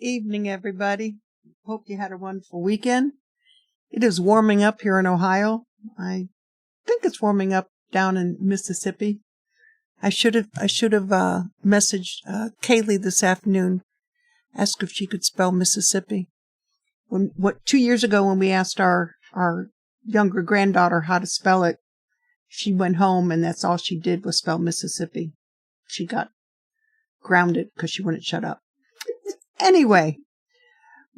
Evening, everybody. Hope you had a wonderful weekend. It is warming up here in Ohio. I think it's warming up down in Mississippi. I should have messaged Kaylee this afternoon, asked if she could spell Mississippi. 2 years ago when we asked our younger granddaughter how to spell it, she went home and that's all she did was spell Mississippi. She got grounded because she wouldn't shut up. Anyway,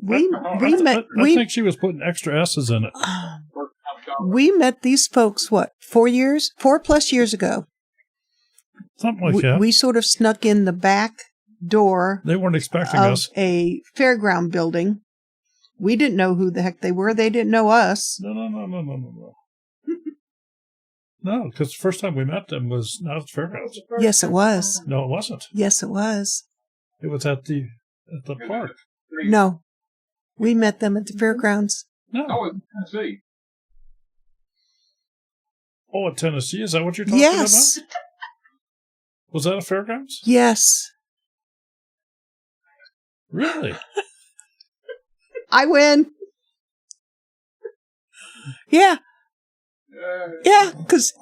I think she was putting extra S's in it. We met these folks, 4+ years ago. Something like that. We sort of snuck in the back door. They weren't expecting us. A fairground building. We didn't know who the heck they were. They didn't know us. No. No, because the first time we met them was not at the fairgrounds. Yes, it was. No, it wasn't. Yes, it was. It was at the park. No. We met them at the fairgrounds. No. Oh, in Tennessee. Oh, at Tennessee? Is that what you're talking yes. about? Was that a fairgrounds? Yes. Really? I win. Yeah. Yeah, because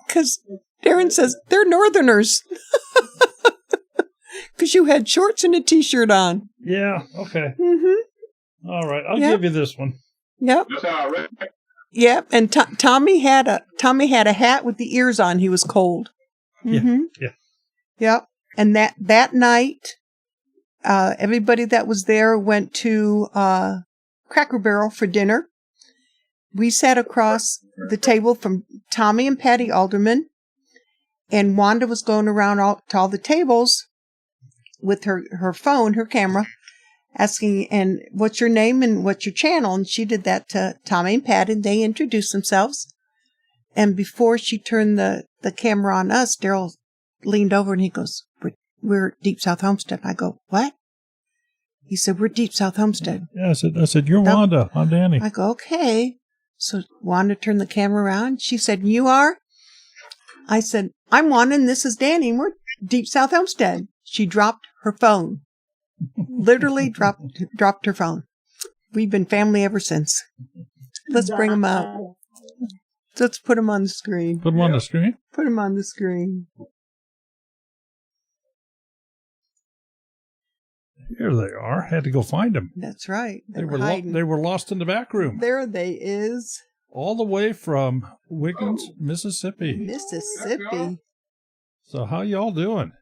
Darren says they're Northerners. Because you had shorts and a T-shirt on. Yeah, okay. Mm-hmm. All right, I'll give you this one. Yep. That's how I read it. Yep, and Tommy had a hat with the ears on. He was cold. Mm-hmm. Yeah. Yep. And that night, everybody that was there went to Cracker Barrel for dinner. We sat across the table from Tommy and Patty Alderman, and Wanda was going around to all the tables with her phone, her camera, asking, and what's your name and what's your channel? And she did that to Tommy and Patty, and they introduced themselves. And before she turned the camera on us, Daryl leaned over and he goes, we're Deep South Homestead. I go, what? He said, we're Deep South Homestead. Yeah, I said, you're Wanda. I'm Danny. I go, okay. So Wanda turned the camera around. She said, you are? I said, I'm Wanda and this is Danny and we're Deep South Homestead. She dropped her phone. Literally dropped her phone. We've been family ever since. Let's bring them up. Let's put them on the screen. Put them on the screen? Put them on the screen. Here they are. Had to go find them. That's right. They were lost in the back room. There they is. All the way from Wiggins, Mississippi. Mississippi. So how y'all doing?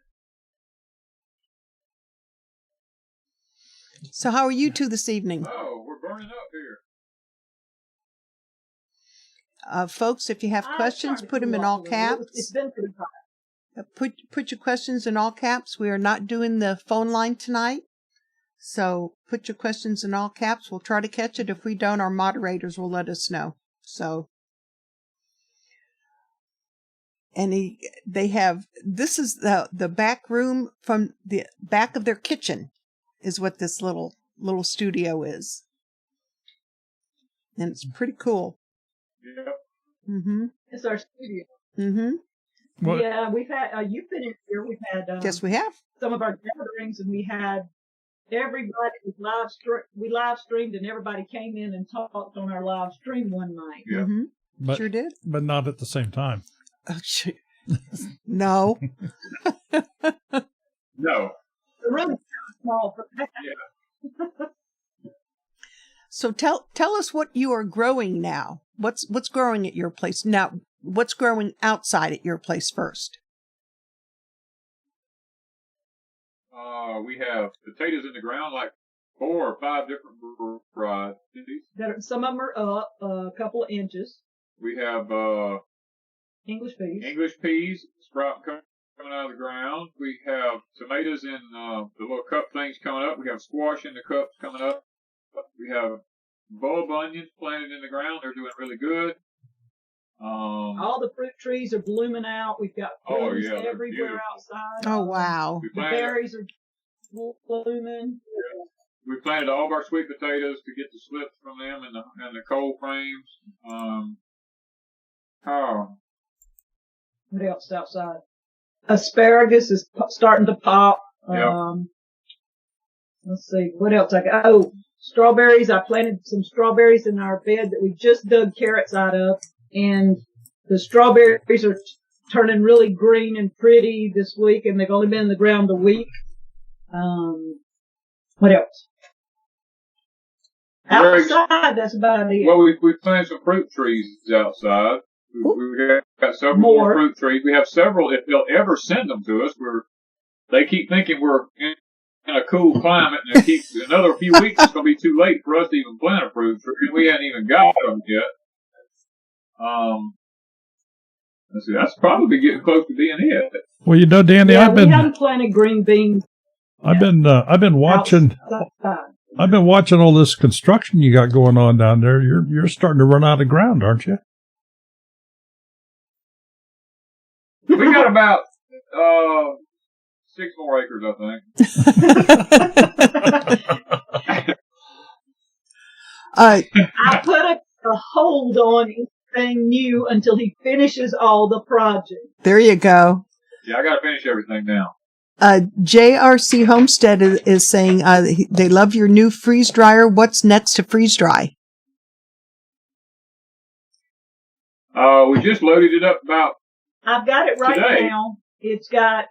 So how are you two this evening? Oh, we're burning up here. Folks, if you have questions, put them in all caps. It's been pretty hot. Put your questions in all caps. We are not doing the phone line tonight. So put your questions in all caps. We'll try to catch it. If we don't, our moderators will let us know. So, and this is the back room from the back of their kitchen is what this little studio is. And it's pretty cool. Yeah. Mm-hmm. It's our studio. Mm-hmm. What? Yeah, we've had, you've been in here. We've had Yes, we have. some of our gatherings, and we had everybody we live streamed, and everybody came in and talked on our live stream one night. Yeah. Mm-hmm. Sure did. But not at the same time. Oh, no. No. The room is small for that. Yeah. So tell us what you are growing now. What's growing at your place now? What's growing outside at your place first? We have potatoes in the ground, like 4 or 5 different varieties. Some of them are up a couple of inches. We have English peas. English peas sprout coming out of the ground. We have tomatoes in the little cup things coming up. We have squash in the cups coming up. We have bulb onions planted in the ground. They're doing really good. All the fruit trees are blooming out. We've got blooms everywhere outside. Oh, wow. The berries are blooming. Yeah. We planted all of our sweet potatoes to get the slips from them and the cold frames. What else outside? Asparagus is starting to pop. Yep. let's see, what else I got? Oh, strawberries. I planted some strawberries in our bed that we just dug carrots out of, and the strawberries are turning really green and pretty this week, and they've only been in the ground a week. What else? Outside, that's about it. Well, we planted some fruit trees outside. We got several more fruit trees. We have several. If they'll ever send them to us, they keep thinking we're in a cool climate, and another few weeks it's going to be too late for us to even plant a fruit tree. We hadn't even got them yet. Let's see, that's probably getting close to being it. Well, Danny, yeah, we haven't planted green beans. I've been watching. Outside. I've been watching all this construction you got going on down there. You're starting to run out of ground, aren't you? We got about 6 more acres, I think. I put a hold on anything new until he finishes all the projects. There you go. Yeah, I got to finish everything now. JRC Homestead is saying they love your new freeze dryer. What's next to freeze dry? We just loaded it up about. I've got it right today. now. It's got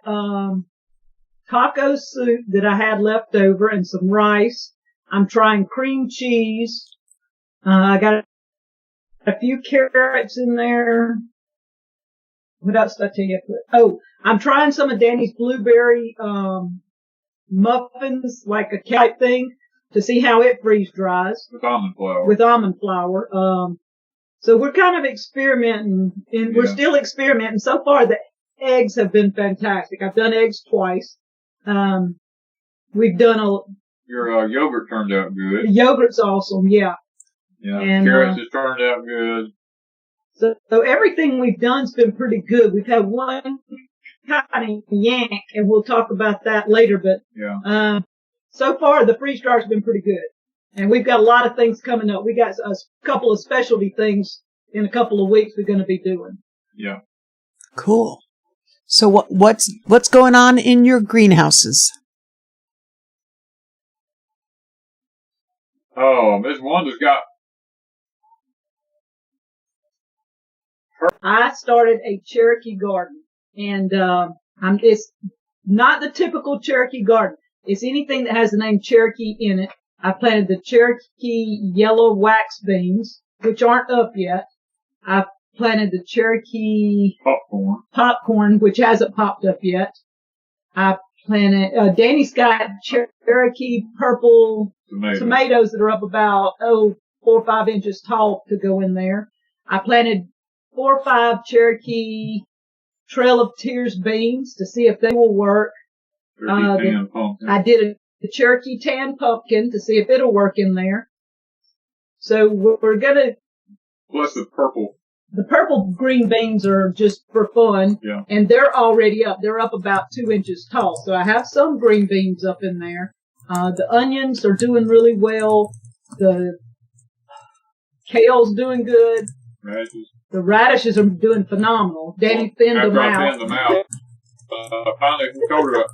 taco soup that I had left over and some rice. I'm trying cream cheese. I got a few carrots in there. What else did I tell you? Oh, I'm trying some of Danny's blueberry muffins, like a type thing, to see how it freeze dries. With almond flour. So we're kind of experimenting, and we're still experimenting. So far, the eggs have been fantastic. I've done eggs twice. We've done Your yogurt turned out good. The yogurt's awesome, yeah. Yeah, and, carrots has turned out good. So everything we've done's been pretty good. We've had one kind of yank, and we'll talk about that later. But so far, the freeze dryer's been pretty good. And we've got a lot of things coming up. We got a couple of specialty things in a couple of weeks we're going to be doing. Yeah. Cool. So what's going on in your greenhouses? Oh, Miss Wanda's got. I started a Cherokee garden, and it's not the typical Cherokee garden. It's anything that has the name Cherokee in it. I planted the Cherokee yellow wax beans, which aren't up yet. I planted the Cherokee popcorn, which hasn't popped up yet. I planted, Danny's got Cherokee purple tomatoes that are up about, 4 or 5 inches tall to go in there. I planted 4 or 5 Cherokee Trail of Tears beans to see if they will work. I did the Cherokee tan pumpkin to see if it'll work in there. So we're gonna. Plus the purple. The purple green beans are just for fun. Yeah. And they're already up. They're up about 2 inches tall. So I have some green beans up in there. The onions are doing really well. The kale's doing good. Radishes. The radishes are doing phenomenal. Danny thinned them out. I thinned them out. Finally told her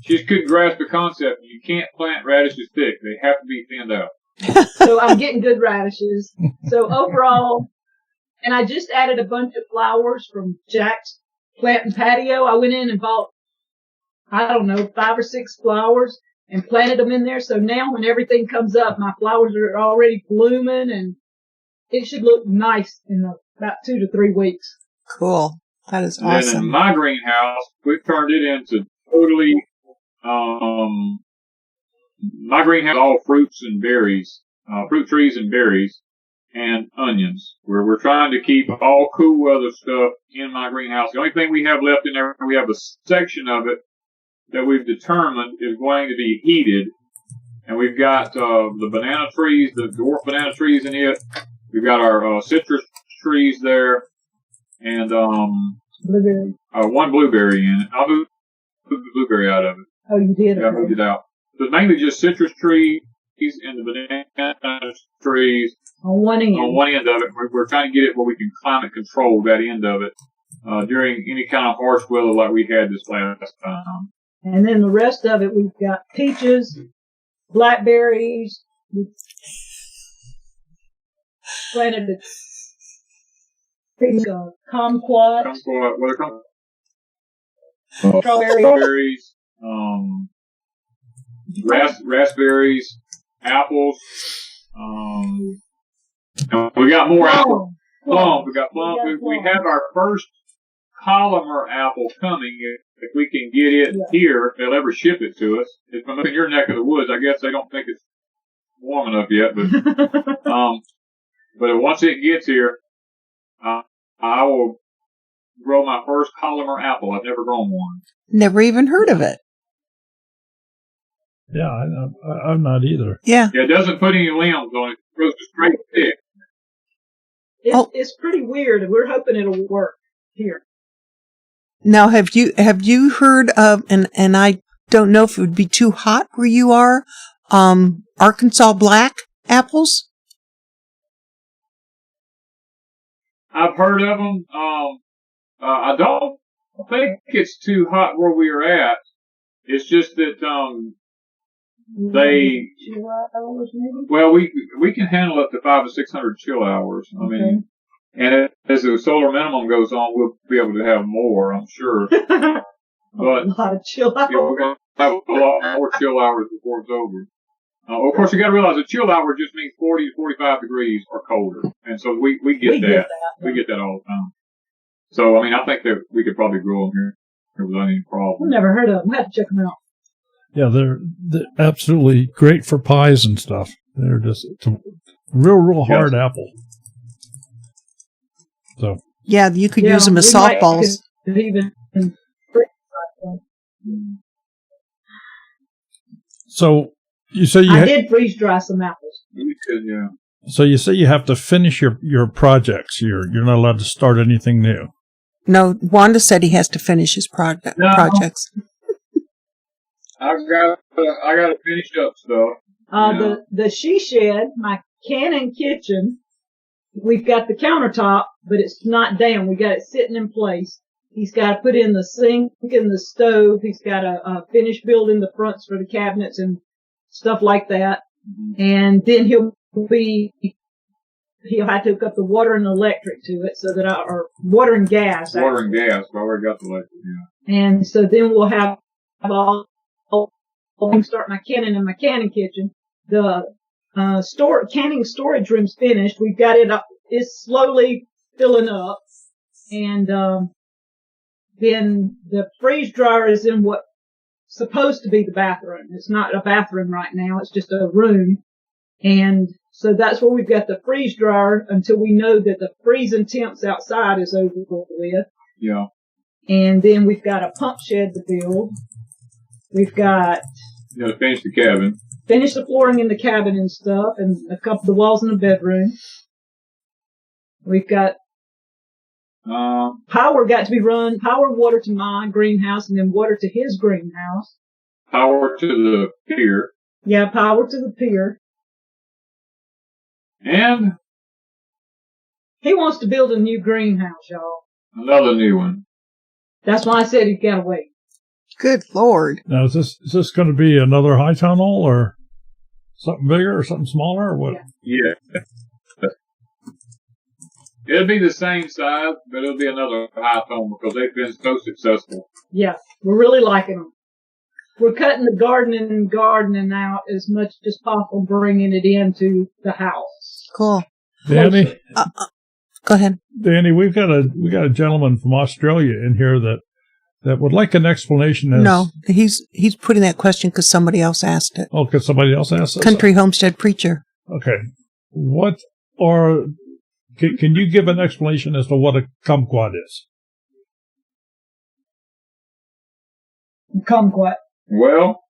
she couldn't grasp the concept. You can't plant radishes thick. They have to be thinned out. So I'm getting good radishes. So overall, and I just added a bunch of flowers from Jack's Plant and Patio. I went in and bought, 5 or 6 flowers and planted them in there. So now when everything comes up, my flowers are already blooming, and it should look nice in about 2 to 3 weeks. Cool. That is awesome. And then in my greenhouse, we've turned it into totally, my greenhouse is all fruits and berries, fruit trees and berries and onions. We're trying to keep all cool weather stuff in my greenhouse. The only thing we have left in there, we have a section of it that we've determined is going to be heated. And we've got, the banana trees, the dwarf banana trees in it. We've got our, citrus trees there. And, Blueberry. one blueberry in it. I'll move the blueberry out of it. Oh, you did? Yeah, I moved it out. But mainly just citrus trees and the banana trees. On one end. On one end of it. We're trying to get it where we can climate control that end of it, during any kind of harsh weather like we had this last time. And then the rest of it, we've got peaches, blackberries. We planted kumquat. Kumquat, what are strawberries, raspberries, apples. We got more apples. Plums. We got plums. We have our first columnar apple coming. If we can get it here, if they'll ever ship it to us. If I'm up in your neck of the woods, I guess they don't think it's warm enough yet. But once it gets here, I will grow my first columnar apple. I've never grown one. Never even heard of it. Yeah, I'm not either. Yeah. It doesn't put any limbs on it. It grows a straight stick. It's pretty weird. We're hoping it'll work here. Now, have you heard of, and I don't know if it would be too hot where you are, Arkansas black apples? I've heard of them. I don't think it's too hot where we are at. It's just that, we can handle up to 500 to 600 chill hours. I mean, and as the solar minimum goes on, we'll be able to have more, I'm sure. But a lot of chill hours. Yeah, we're going to have a lot more chill hours before it's over. Of course, you got to realize a chill hour just means 40 to 45 degrees or colder, and so we get that. We get that all the time. So, I mean, I think that we could probably grow them here without any problem. I've never heard of them. I have to check them out. Yeah, they're absolutely great for pies and stuff. They're just a real hard apple. So yeah, you could use them as softballs. So you say I did freeze dry some apples. You could, yeah. So you say you have to finish your projects. You're not allowed to start anything new. No, Wanda said he has to finish his projects. I gotta finish up stuff. The she shed, my cannon kitchen, we've got the countertop, but it's not down. We got it sitting in place. He's got to put in the sink and the stove. He's got to finish building the fronts for the cabinets and stuff like that. Mm-hmm. And then he'll have to hook up the water and electric to it so that or water and gas. Water and gas. I already got the electric, yeah. And so then we'll have all start my cannon in my cannon kitchen. The canning storage room's finished. We've got it up. It's slowly filling up. And then the freeze dryer is in what's supposed to be the bathroom. It's not a bathroom right now. It's just a room. And so that's where we've got the freeze dryer until we know that the freezing temps outside is over with. Yeah. And then we've got a pump shed to build. We've got... You gotta finish the cabin. Finish the flooring in the cabin and stuff, and a couple of the walls in the bedroom. We've got power got to be run, water to my greenhouse, and then water to his greenhouse. Power to the pier. Yeah, power to the pier. And? He wants to build a new greenhouse, y'all. Another new one. That's why I said he's got to wait. Good Lord. Now, is this going to be another high tunnel or something bigger or something smaller or what? Yeah. It'll be the same size, but it'll be another high tunnel because they've been so successful. Yeah, we're really liking them. We're cutting the gardening out as much as possible, bringing it into the house. Cool. Danny? Go ahead. Danny, we got a gentleman from Australia in here that would like an explanation as... No, he's putting that question because somebody else asked it. Oh, because somebody else asked it? Country Homestead Preacher. Okay. Can you give an explanation as to what a kumquat is? Kumquat. Well,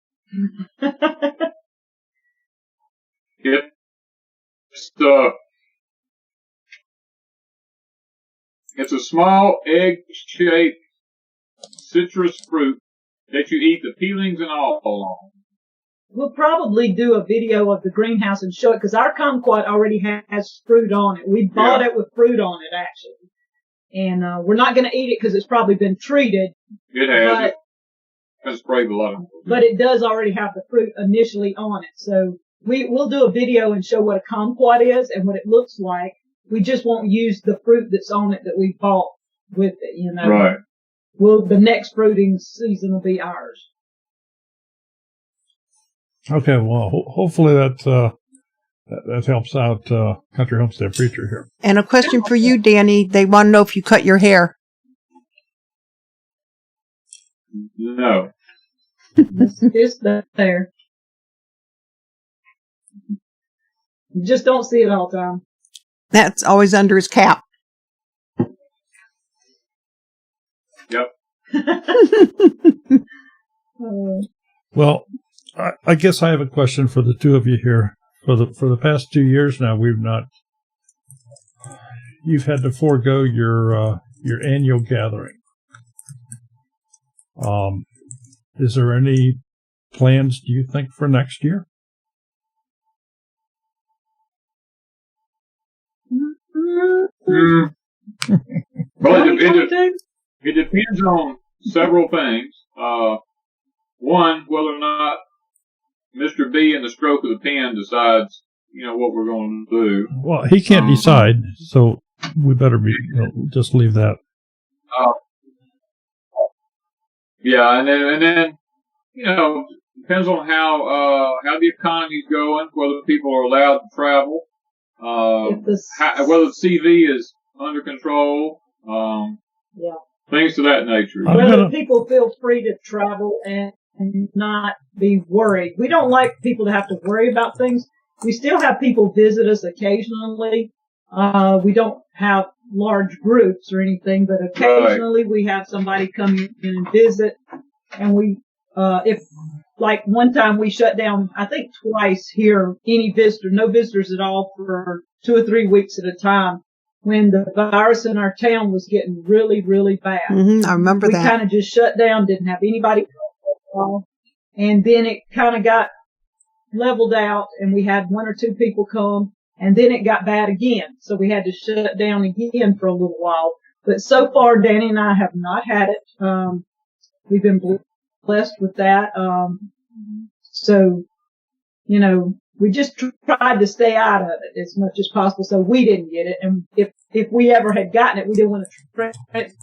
it's a small egg-shaped citrus fruit that you eat the peelings and all along. We'll probably do a video of the greenhouse and show it because our kumquat already has fruit on it. We bought it with fruit on it, actually. And we're not going to eat it because it's probably been treated. It has. going to spray a lot of. But it does already have the fruit initially on it. So we'll do a video and show what a kumquat is and what it looks like. We just won't use the fruit that's on it that we bought with it, you know. Right. The next fruiting season will be ours. Okay, well, hopefully that helps out Country Homestead Preacher here. And a question for you, Danny. They want to know if you cut your hair. No. It's there. You just don't see it all the time. That's always under his cap. Yep. Well, I guess I have a question for the two of you here. For the past 2 years now, you've had to forego your annual gathering. Is there any plans, do you think, for next year? Well, it depends on several things. One, whether or not Mr. B in the stroke of the pen decides, what we're going to do. Well, he can't decide, so we better just leave that. Yeah, and then depends on how the economy's going, whether people are allowed to travel, whether the CV is under control, things of that nature. Whether people feel free to travel and not be worried. We don't like people to have to worry about things. We still have people visit us occasionally. We don't have large groups or anything, but occasionally we have somebody come in and visit. And if like one time we shut down, I think twice here, no visitors at all for 2 or 3 weeks at a time when the virus in our town was getting really, really bad. Mm-hmm, I remember that. We kind of just shut down, didn't have anybody come at all. And then it kind of got leveled out and we had 1 or 2 people come. And then it got bad again. So we had to shut down again for a little while. But so far, Danny and I have not had it. We've been blessed with that. So, we just tried to stay out of it as much as possible so we didn't get it. And if we ever had gotten it, we didn't want to try it.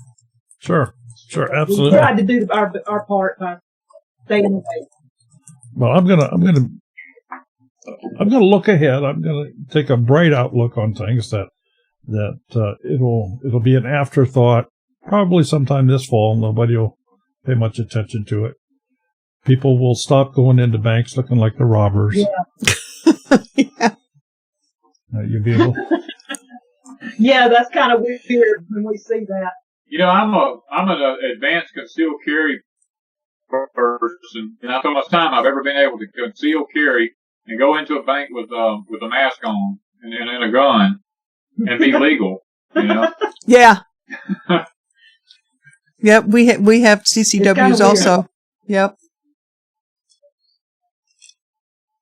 Sure, absolutely. We tried to do our part by staying away. Well, I'm gonna look ahead. I'm gonna take a bright outlook on things that it'll be an afterthought. Probably sometime this fall. Nobody will pay much attention to it. People will stop going into banks looking like the robbers. Yeah. Yeah. You'll be able. Yeah, that's kind of weird when we see that. I'm an advanced concealed carry person, and that's how much time I've ever been able to conceal carry and go into a bank with a mask on and a gun and be legal. Yeah. Yep. We have CCWs also. Yep.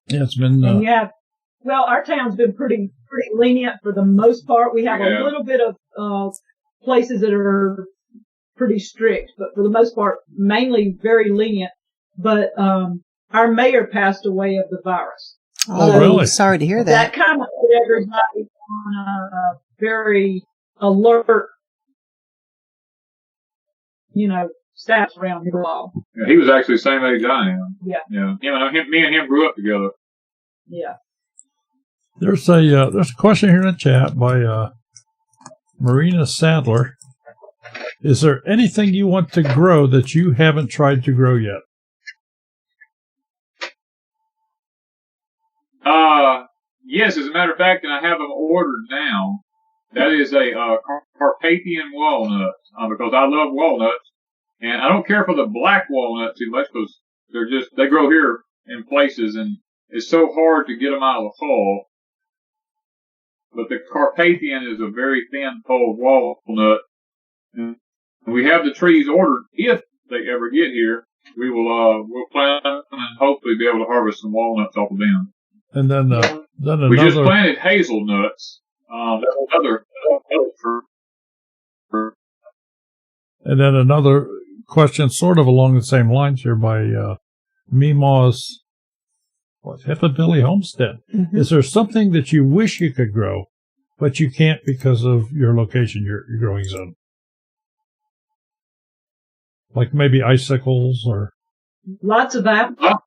Yeah, it's been. And our town's been pretty lenient for the most part. We have a little bit of places that are pretty strict, but for the most part, mainly very lenient. But our mayor passed away of the virus. Oh, really? Sorry to hear that. That kind of put everybody on a very alert, staff around here all. Yeah, he was actually the same age I am. Yeah. Yeah. Me and him grew up together. Yeah. There's a question here in the chat by Marina Sadler. Is there anything you want to grow that you haven't tried to grow yet? Yes, as a matter of fact, and I have them ordered now. That is a Carpathian walnut, because I love walnuts, and I don't care for the black walnut too much because they grow here in places, and it's so hard to get them out of the hull. But the Carpathian is a very thin, cold walnut, and we have the trees ordered. If they ever get here, we'll plant them and hopefully be able to harvest some walnuts off of them. And then another. We just planted hazelnuts. Another. And then another question sort of along the same lines here by Meemaw's Hippobilly Homestead. Mm-hmm. Is there something that you wish you could grow, but you can't because of your location, your growing zone? Like maybe icicles or... Lots of apples.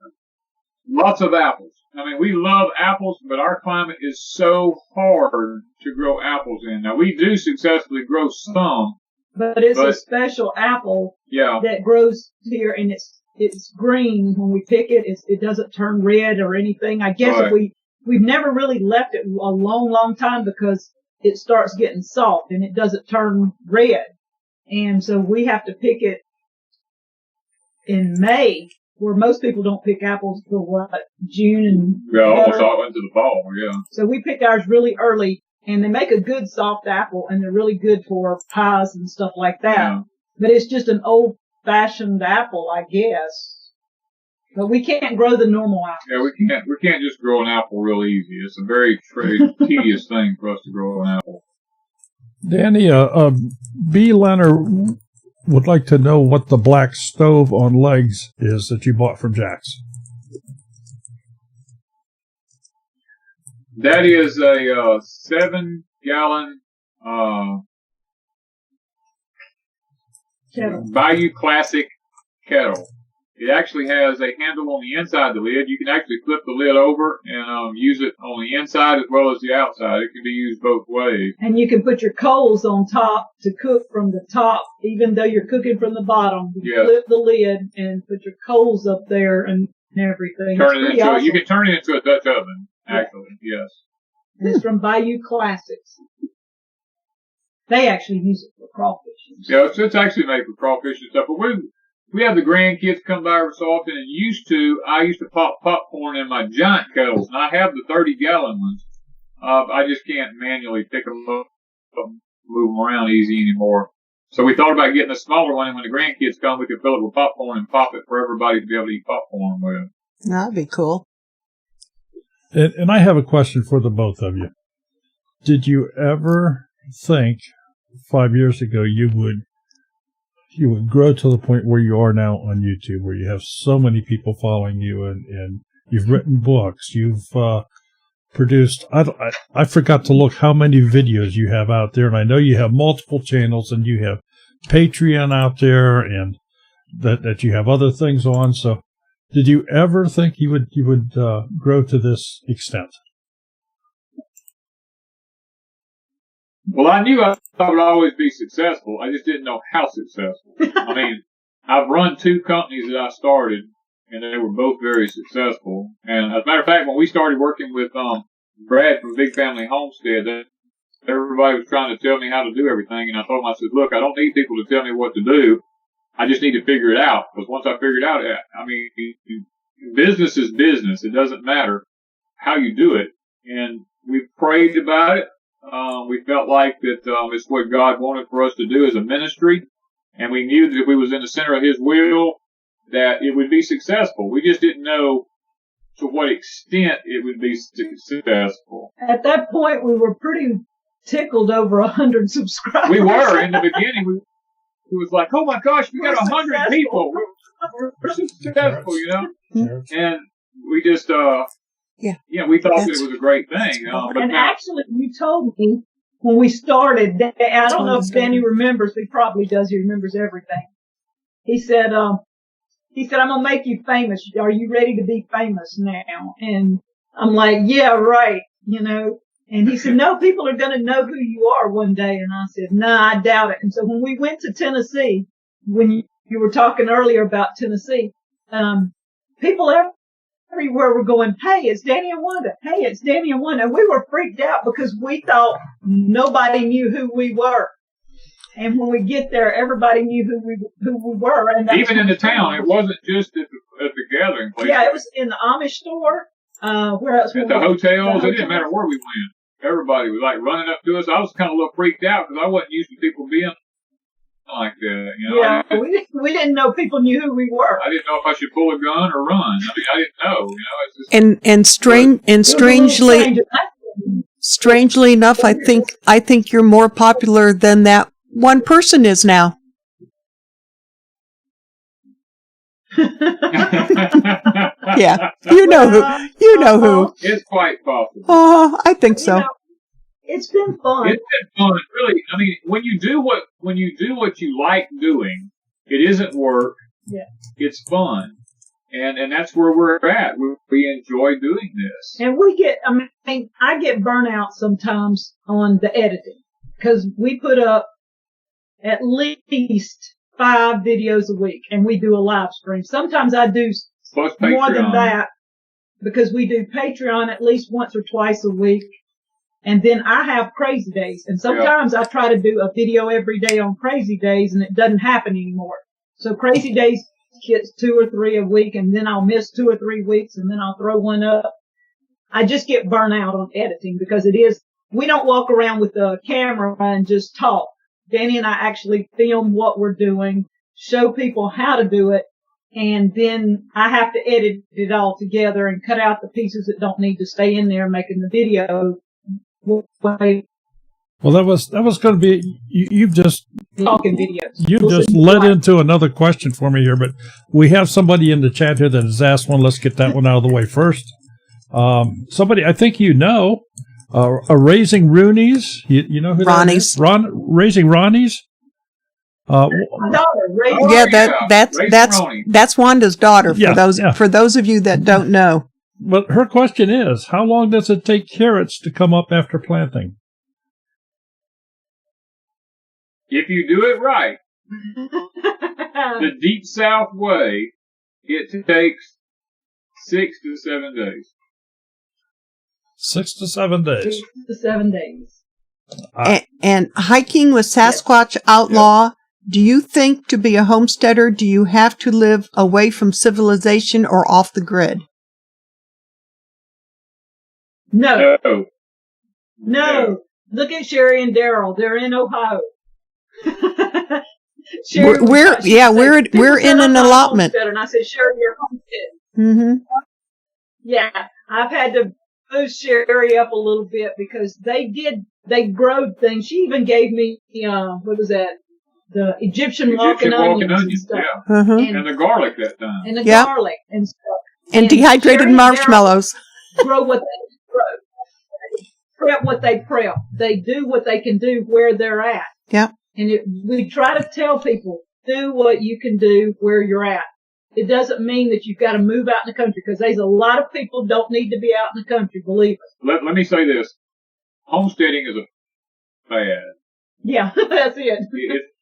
Lots of apples. I mean, we love apples, but our climate is so hard to grow apples in. Now, we do successfully grow some. But it's a special apple that grows here, and it's green when we pick it. It doesn't turn red or anything. I guess we've never really left it a long time because it starts getting soft and it doesn't turn red. And so we have to pick it in May, where most people don't pick apples till June and almost all into the fall. Yeah. So we pick ours really early, and they make a good soft apple, and they're really good for pies and stuff like that. Yeah. But it's just an old-fashioned apple, I guess. But we can't grow the normal apple. Yeah, we can't just grow an apple real easy. It's a very tedious thing for us to grow an apple. Danny, B. Leonard would like to know what the black stove on legs is that you bought from Jack's. That is a 7-gallon Bayou Classic kettle. It actually has a handle on the inside of the lid. You can actually flip the lid over and use it on the inside as well as the outside. It can be used both ways. And you can put your coals on top to cook from the top, even though you're cooking from the bottom. You flip the lid and put your coals up there and everything. Awesome. You can turn it into a Dutch oven, actually, yes. And it's from Bayou Classics. They actually use it for crawfish. Yeah, it's actually made for crawfish and stuff. But we have the grandkids come by every so often, and I used to pop popcorn in my giant kettles, and I have the 30-gallon ones. I just can't manually pick them up, move them around easy anymore. So we thought about getting a smaller one, and when the grandkids come, we could fill it with popcorn and pop it for everybody to be able to eat popcorn with. That'd be cool. And I have a question for the both of you. Did you ever think 5 years ago you would grow to the point where you are now on YouTube, where you have so many people following you and you've written books, you've produced, I forgot to look how many videos you have out there, and I know you have multiple channels and you have Patreon out there and that you have other things on. So did you ever think you would grow to this extent? Well, I knew I would always be successful. I just didn't know how successful. I mean, I've run 2 companies that I started, and they were both very successful. And as a matter of fact, when we started working with Brad from Big Family Homestead, everybody was trying to tell me how to do everything. And I told him, I said, look, I don't need people to tell me what to do. I just need to figure it out. Because once I figure it out, I mean, business is business. It doesn't matter how you do it. And we prayed about it. We felt like that it's what God wanted for us to do as a ministry, and we knew that if we was in the center of His will, that it would be successful. We just didn't know to what extent it would be successful. At that point, we were pretty tickled over 100 subscribers. We were in the beginning. It was like, oh my gosh, we got 100 people. We're successful, you know. And we just we thought that it was a great thing. And actually, you told me when we started, I don't know if Danny remembers, he probably does, he remembers everything. He said, I'm going to make you famous. Are you ready to be famous now? And I'm like, yeah, right, you know. And he said, no, people are going to know who you are one day. And I said, nah, I doubt it. And so when we went to Tennessee, when you were talking earlier about Tennessee, people everywhere were going, hey, it's Danny and Wanda. Hey, it's Danny and Wanda. And we were freaked out because we thought nobody knew who we were. And when we get there, everybody knew who we were. And even in the town, it wasn't just at the gathering place. Yeah, it was in the Amish store. Where else? At the hotels. It didn't matter where we went. Everybody was like running up to us. I was kind of a little freaked out because I wasn't used to people being like that. You know? Yeah, we didn't know people knew who we were. I didn't know if I should pull a gun or run. I mean, I didn't know. You know, it's just, strangely enough, I think you're more popular than that one person is now. Yeah, you know who. You know who. It's quite possible. Oh, I think so. You know, it's been fun. It's been fun, really. I mean, when you do what you like doing, it isn't work. Yeah. It's fun, and that's where we're at. We enjoy doing this. And I get burnout sometimes on the editing because we put up at least 5 videos a week, and we do a live stream. Sometimes I do Plus more than Patreon. that because we do Patreon at least once or twice a week. And then I have crazy days. And sometimes I try to do a video every day on crazy days, and it doesn't happen anymore. So crazy days gets 2 or 3 a week, and then I'll miss 2 or 3 weeks, and then I'll throw one up. I just get burnt out on editing because we don't walk around with a camera and just talk. Danny and I actually film what we're doing, show people how to do it, and then I have to edit it all together and cut out the pieces that don't need to stay in there making the video. Well, that was going to be. You've just talking videos. You've just led into another question for me here, but we have somebody in the chat here that has asked one. Let's get that one out of the way first. Somebody, I think Raising Roonies. You know who Ronnie's. that is? Raising Ronnie's. That's Wanda's daughter. For those of you that don't know. But her question is, how long does it take carrots to come up after planting? If you do it right, the Deep South way, it takes 6 to 7 days. 6 to 7 days. 6 to 7 days. And hiking with Sasquatch Outlaw, do you think to be a homesteader, do you have to live away from civilization or off the grid? No. Look at Sherry and Daryl. They're in Ohio. We're in an allotment. And I said, Sherry, you're homestead. Mm-hmm. Yeah, I've had to boost Sherry up a little bit because they grow things. She even gave me, what was that? The Egyptian walking onions and stuff. Yeah. Mm-hmm. And the garlic that time. And the garlic and stuff. And dehydrated Sherry marshmallows. Grow what they grow. Prep what they prep. They do what they can do where they're at. Yeah. And we try to tell people, do what you can do where you're at. It doesn't mean that you've got to move out in the country because there's a lot of people don't need to be out in the country, believe us. Let me say this. Homesteading is a fad. Yeah, that's it.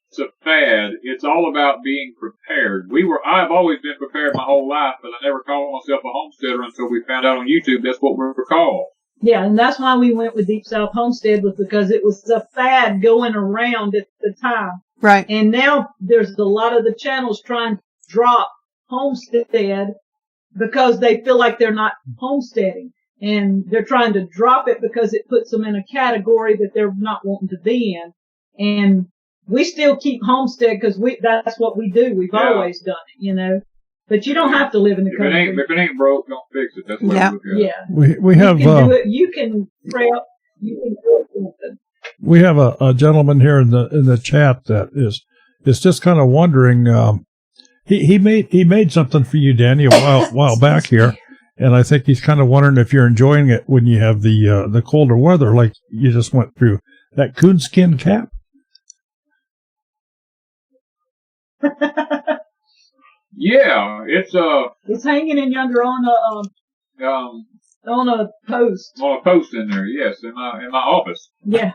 It's a fad. It's all about being prepared. I've always been prepared my whole life, but I never called myself a homesteader until we found out on YouTube that's what we're called. Yeah, and that's why we went with Deep South Homestead was because it was a fad going around at the time. Right. And now there's a lot of the channels trying to drop homestead because they feel like they're not homesteading. And they're trying to drop it because it puts them in a category that they're not wanting to be in. And we still keep homestead because that's what we do. We've always done it, you know. But you don't have to live in the country. If it ain't broke, don't fix it. That's what we look at. Yeah. We have. You can do it. You can prep. You can do something. We have a gentleman here in the chat that is just kind of wondering. He made something for you, Danny, a while back here, and I think he's kind of wondering if you're enjoying it when you have the colder weather, like you just went through. That coonskin cap. Yeah, it's hanging in yonder on a post. On a post in there, yes, in my office. Yeah.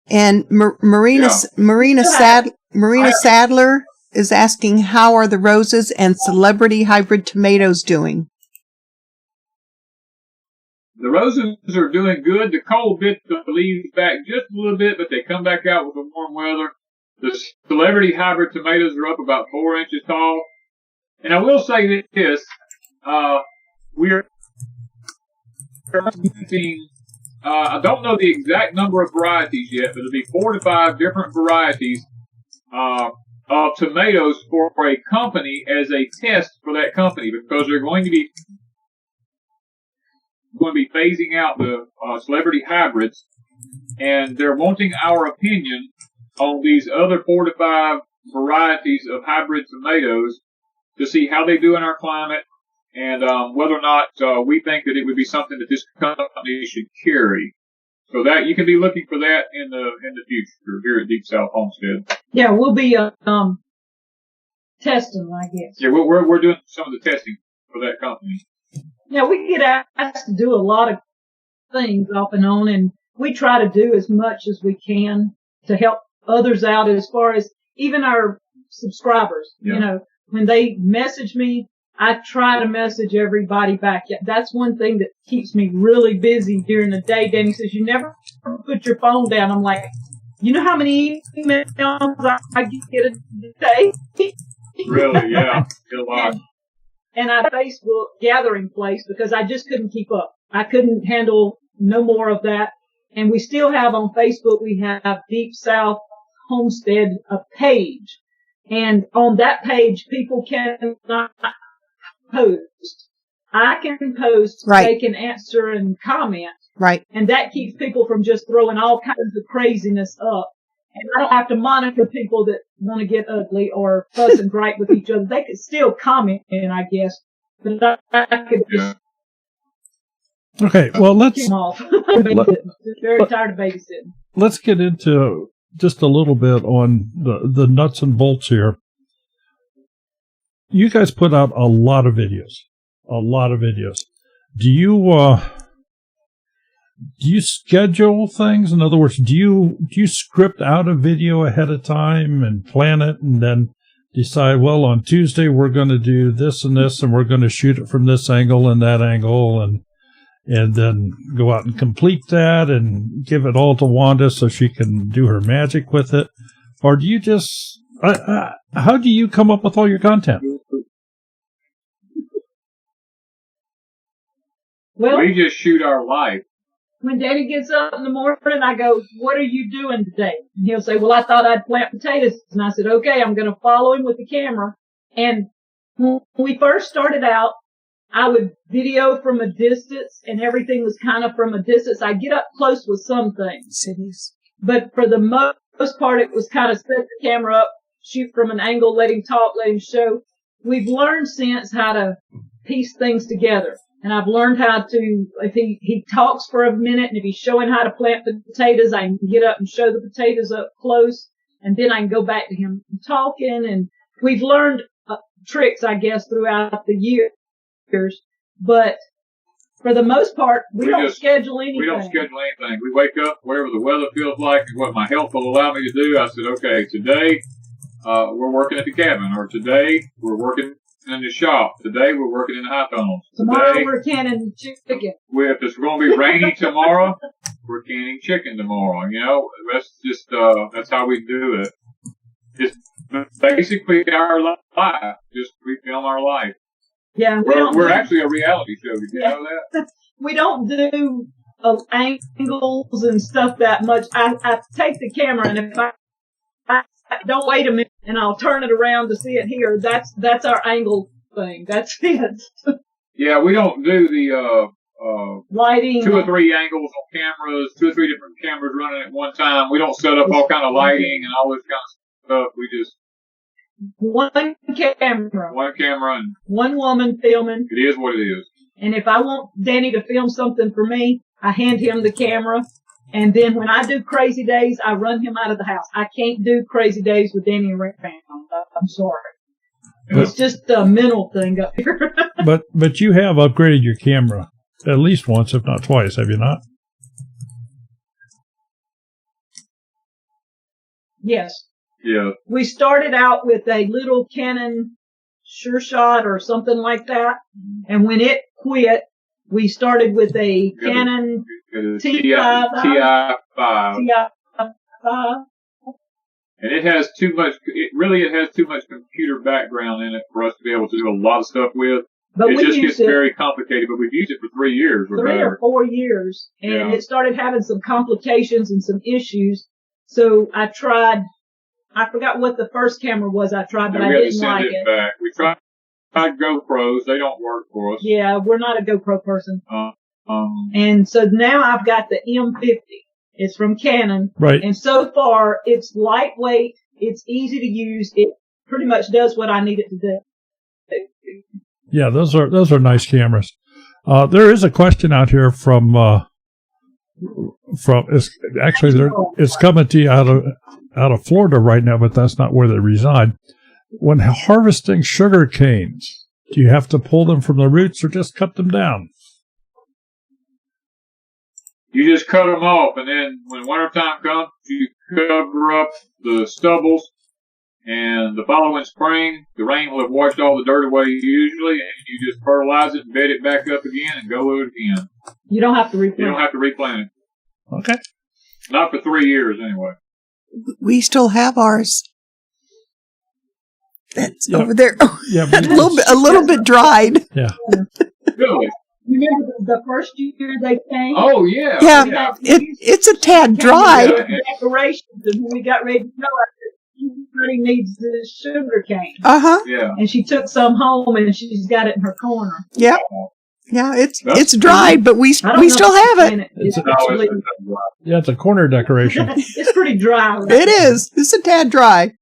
And Marina Sadler is asking, how are the roses and celebrity hybrid tomatoes doing? The roses are doing good. The cold bit the leaves back just a little bit, but they come back out with the warm weather. The celebrity hybrid tomatoes are up about 4 inches tall. And I will say this, we're planting, I don't know the exact number of varieties yet, but it'll be 4 to 5 different varieties, of tomatoes for a company as a test for that company because they're going to be phasing out the, celebrity hybrids and they're wanting our opinion on these other 4 to 5 varieties of hybrid tomatoes to see how they do in our climate and whether or not we think that it would be something that this company should carry. So that you can be looking for that in the future here at Deep South Homestead. Yeah, we'll be testing, I guess. Yeah, we're doing some of the testing for that company. Yeah, we get asked to do a lot of things off and on, and we try to do as much as we can to help others out as far as even our subscribers. Yeah. You know, when they message me, I try to message everybody back. Yeah, that's one thing that keeps me really busy during the day. Danny says, you never put your phone down. I'm like, you know how many emails I get a day? Really? Yeah. A lot. And I Facebook gathering place because I just couldn't keep up. I couldn't handle no more of that. And we still have on Facebook, we have Deep South Homestead, a page. And on that page, people cannot post. I can post, Right. They can answer and comment. Right. And that keeps people from just throwing all kinds of craziness up. And I don't have to monitor people that want to get ugly or fuss and gripe with each other. They could still comment, I guess. But I could just Okay, well, let's keep them off. Just very tired of babysitting. let's get into just a little bit on the nuts and bolts here. You guys put out a lot of videos. Do you schedule things? In other words, do you script out a video ahead of time and plan it and then decide, well, on Tuesday we're going to do this and this and we're going to shoot it from this angle and that angle and then go out and complete that and give it all to Wanda so she can do her magic with it? Or do you just, how do you come up with all your content? Well, We just shoot our life. when Daddy gets up in the morning, I go, what are you doing today? And he'll say, well, I thought I'd plant potatoes. And I said, okay, I'm going to follow him with the camera. And when we first started out, I would video from a distance and everything was kind of from a distance. I get up close with some things, Cities. but for the most part, it was kind of set the camera up, shoot from an angle, let him talk, let him show. We've learned since how to piece things together. And I've learned how to, if he talks for a minute and if he's showing how to plant the potatoes, I can get up and show the potatoes up close and then I can go back to him talking. And we've learned tricks, I guess, throughout the years. But for the most part, we don't schedule anything. We don't schedule anything. We wake up, whatever the weather feels like and what my health will allow me to do. I said, okay, today we're working at the cabin, or today we're working in the shop. Today we're working in the high tunnels. Tomorrow we're canning chicken. If it's going to be rainy tomorrow, we're canning chicken tomorrow. You know, that's just that's how we do it. It's basically our life. Just we film our life. Yeah, we're actually a reality show. Did you know that? We don't do angles and stuff that much. I take the camera and if I don't wait a minute and I'll turn it around to see it here. That's our angle thing. That's it. Yeah, we don't do the lighting, 2 or 3 angles on cameras, 2 or 3 different cameras running at one time. We don't set up all kind of lighting and all this kind of stuff. We just one camera, and one woman filming. It is what it is. And if I want Danny to film something for me, I hand him the camera. And then when I do crazy days, I run him out of the house. I can't do crazy days with Danny around. I'm sorry. It's just a mental thing up here. But you have upgraded your camera at least once, if not twice, have you not? Yes. Yeah. We started out with a little Canon Sure Shot or something like that. And when it quit, we started with a Canon TI5. And it has too much computer background in it for us to be able to do a lot of stuff with. But it just gets very complicated, but we've used it for 3 years. 3 or 4 years. And it started having some complications and some issues. So I forgot what the first camera was I tried, but I didn't like it. Back. We tried GoPros. They don't work for us. Yeah, we're not a GoPro person. And so now I've got the M50. It's from Canon. Right. And so far, it's lightweight. It's easy to use. It pretty much does what I need it to do. Yeah, those are nice cameras. There is a question out here from it's coming to you out of Florida right now, but that's not where they reside. When harvesting sugar canes, do you have to pull them from the roots or just cut them down? You just cut them off, and then when wintertime comes, you cover up the stubbles, and the following spring, the rain will have washed all the dirt away usually, and you just fertilize it and bed it back up again and go with it again. You don't have to replant. You don't have to replant it. Okay. Not for 3 years, anyway. We still have ours. That's over there. Yeah, a little bit dried. Yeah. Really? Remember the first year they came? Oh, yeah. Yeah. It's a tad dry. Decorations, and when we got ready to go, I said, everybody needs this sugar cane. Uh-huh. Yeah. And she took some home, and she's got it in her corner. Yep. Yeah, it's dried, but we still have it. It's a corner decoration. It's pretty dry. Right? It is. It's a tad dry.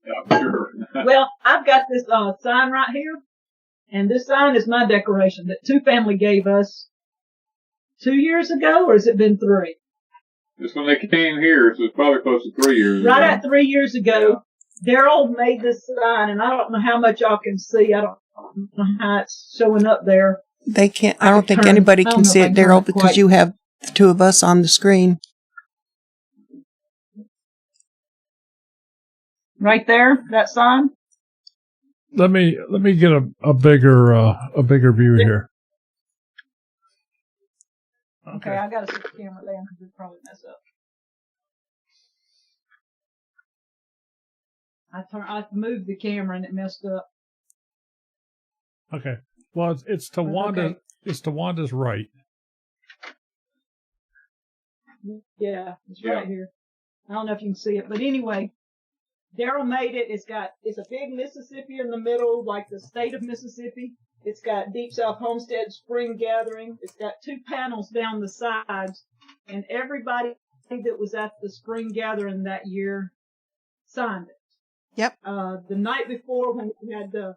Yeah, sure. Well, I've got this sign right here, and this sign is my decoration that Two Family gave us 2 years ago, or has it been 3? Just when they came here, so it's probably close to 3 years Right ago. at 3 years ago, Daryl made this sign, and I don't know how much y'all can see. I don't know how it's showing up there. They can't. I don't think anybody can see it, Daryl, because you have the two of us on the screen. Right there, that sign. Let me get a bigger view here. Okay, I gotta set the camera down because it'll probably mess up. I moved the camera and it messed up. Okay. Well, it's to Wanda. Okay. It's to Wanda's right. Yeah, it's right here. I don't know if you can see it, but anyway, Daryl made it. It's a big Mississippi in the middle, like the state of Mississippi. It's got Deep South Homestead Spring Gathering. It's got 2 panels down the sides, and everybody that was at the Spring Gathering that year signed it. Yep. The night before when we had the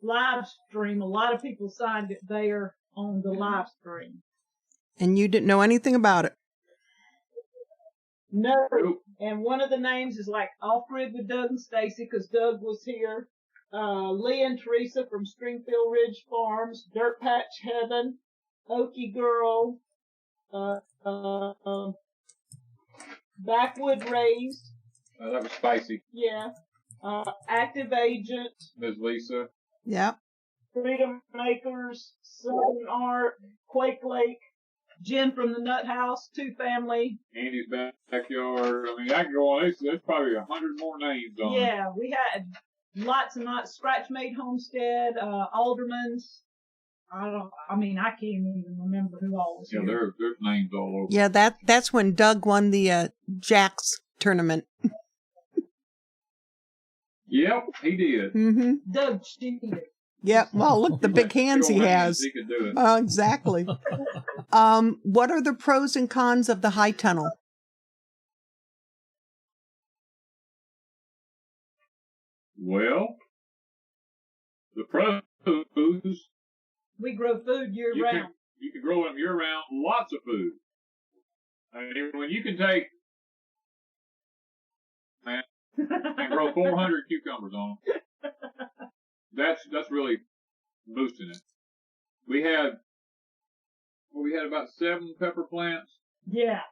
live stream, a lot of people signed it there on the live stream. And you didn't know anything about it. No. And one of the names is like Off Grid with Doug and Stacy because Doug was here. Lee and Teresa from Stringfield Ridge Farms, Dirt Patch Heaven, Okie Girl, Backwood Raised. That was spicy. Yeah. Active Agent. Ms. Lisa. Yep. Freedom Makers, Southern Art, Quake Lake, Jen from the Nut House, Two Family. Andy's Backyard. I mean, I can go on. There's probably 100 more names on it. Yeah, we had lots and lots. Scratch Made Homestead, Alderman's. I can't even remember who all was here. Yeah, there's names all over. Yeah, that's when Doug won the Jacks tournament. Yep, he did. Mm-hmm. Doug cheated. Yep. Well, look, the big hands he has. He could do it. Exactly. What are the pros and cons of the high tunnel? Well, the pros. We grow food year round. You can grow them year round. Lots of food. I mean, when you can take, man, and grow 400 cucumbers on them. That's really boosting it. We had about 7 pepper plants. Yeah.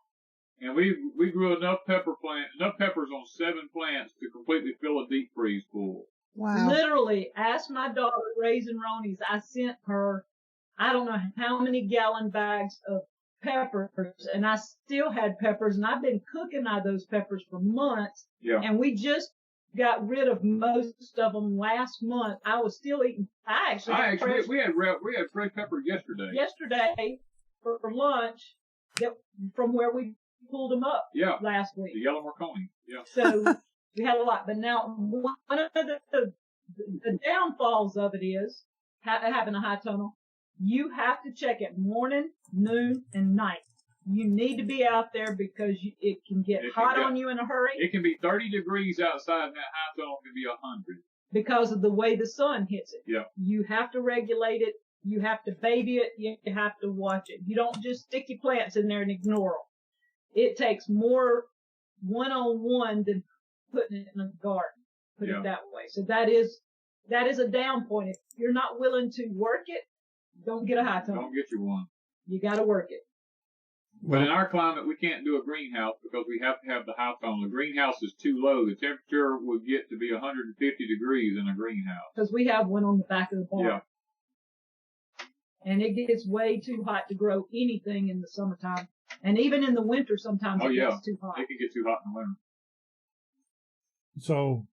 And we grew enough peppers on 7 plants to completely fill a deep freeze pool. Wow. Literally, ask my daughter Raisin Ronies. I sent her, I don't know how many gallon bags of peppers, and I still had peppers, and I've been cooking out those peppers for months. Yeah. And we just got rid of most of them last month. I was still eating. We had fresh peppers yesterday. Yesterday for lunch, from where we pulled them up. Yeah. Last week. The yellow Marconi. Yeah. So we had a lot, but now one of the downfalls of it is having a high tunnel. You have to check it morning, noon, and night. You need to be out there because it can get hot on you in a hurry. It can be 30 degrees outside, and that high tunnel can be 100. Because of the way the sun hits it. Yeah. You have to regulate it. You have to baby it. You have to watch it. You don't just stick your plants in there and ignore them. It takes more one-on-one than putting it in a garden. Put it that way. So that is a down point. If you're not willing to work it, don't get a high tunnel. Don't get you one. You got to work it. But in our climate, we can't do a greenhouse because we have to have the high tunnel. The greenhouse is too low. The temperature would get to be 150 degrees in a greenhouse. Because we have one on the back of the barn. Yeah. And it gets way too hot to grow anything in the summertime. And even in the winter, sometimes it gets too hot. It can get too hot in the winter. So,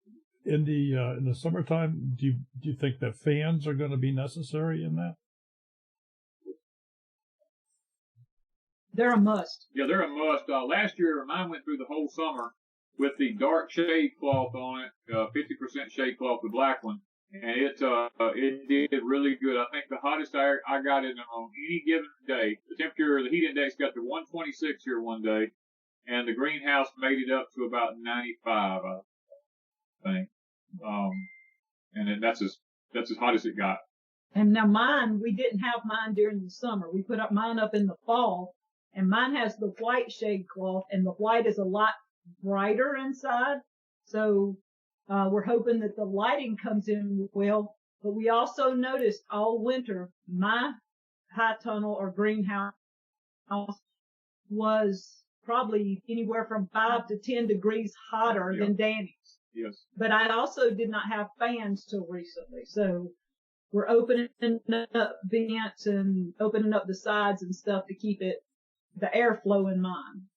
in the summertime, do you think that fans are going to be necessary in that? They're a must. Yeah, they're a must. Last year, mine went through the whole summer with the dark shade cloth on it, 50% shade cloth, the black one, and it did really good. I think the hottest I got it on any given day. The temperature, the heat index got to 126 here one day, and the greenhouse made it up to about 95, I think. And then that's as hot as it got. And now mine, we didn't have mine during the summer. We put mine up in the fall. And mine has the white shade cloth, and the white is a lot brighter inside. So we're hoping that the lighting comes in well. But we also noticed all winter my high tunnel or greenhouse was probably anywhere from 5 to 10 degrees hotter than Danny's. Yes. But I also did not have fans till recently. So we're opening up vents and opening up the sides and stuff to keep the airflow in mine.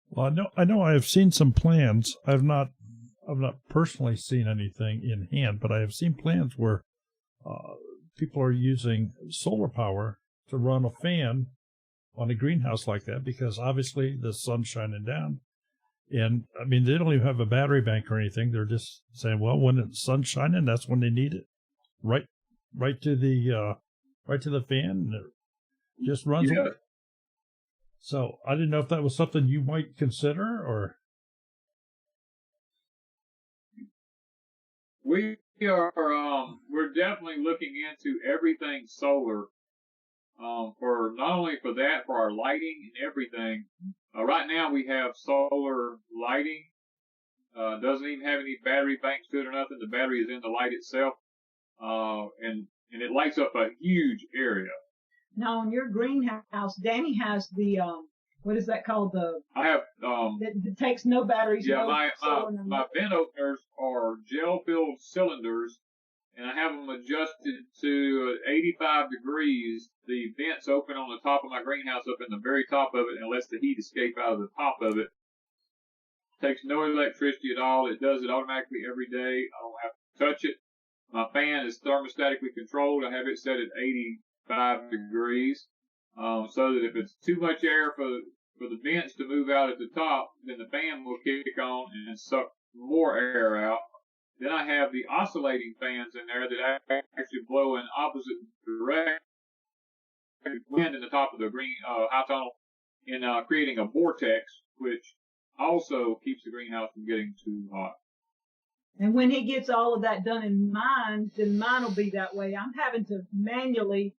Well, I know I have seen some plans. I've not personally seen anything in hand, but I have seen plans where people are using solar power to run a fan on a greenhouse like that, because obviously the sun's shining down. And I mean, they don't even have a battery bank or anything. They're just saying, well, when the sun's shining, that's when they need it. Right to the fan, and it just runs away. So I didn't know if that was something you might consider, or. We're definitely looking into everything solar, for not only for that, for our lighting and everything. Right now we have solar lighting, doesn't even have any battery banks to it or nothing. The battery is in the light itself, and it lights up a huge area. Now, in your greenhouse, Danny has the, what is that called? I have, it takes no batteries. Yeah, no my vent openers are gel-filled cylinders, and I have them adjusted to 85 degrees. The vents open on the top of my greenhouse, up in the very top of it, and lets the heat escape out of the top of it. Takes no electricity at all. It does it automatically every day. I don't have to touch it. My fan is thermostatically controlled. I have it set at 85 degrees, so that if it's too much air for the vents to move out at the top, then the fan will kick on and suck more air out. Then I have the oscillating fans in there that actually blow in opposite direction, wind in the top of the high tunnel, in creating a vortex, which also keeps the greenhouse from getting too hot. And when he gets all of that done in mine, then mine will be that way. I'm having to manually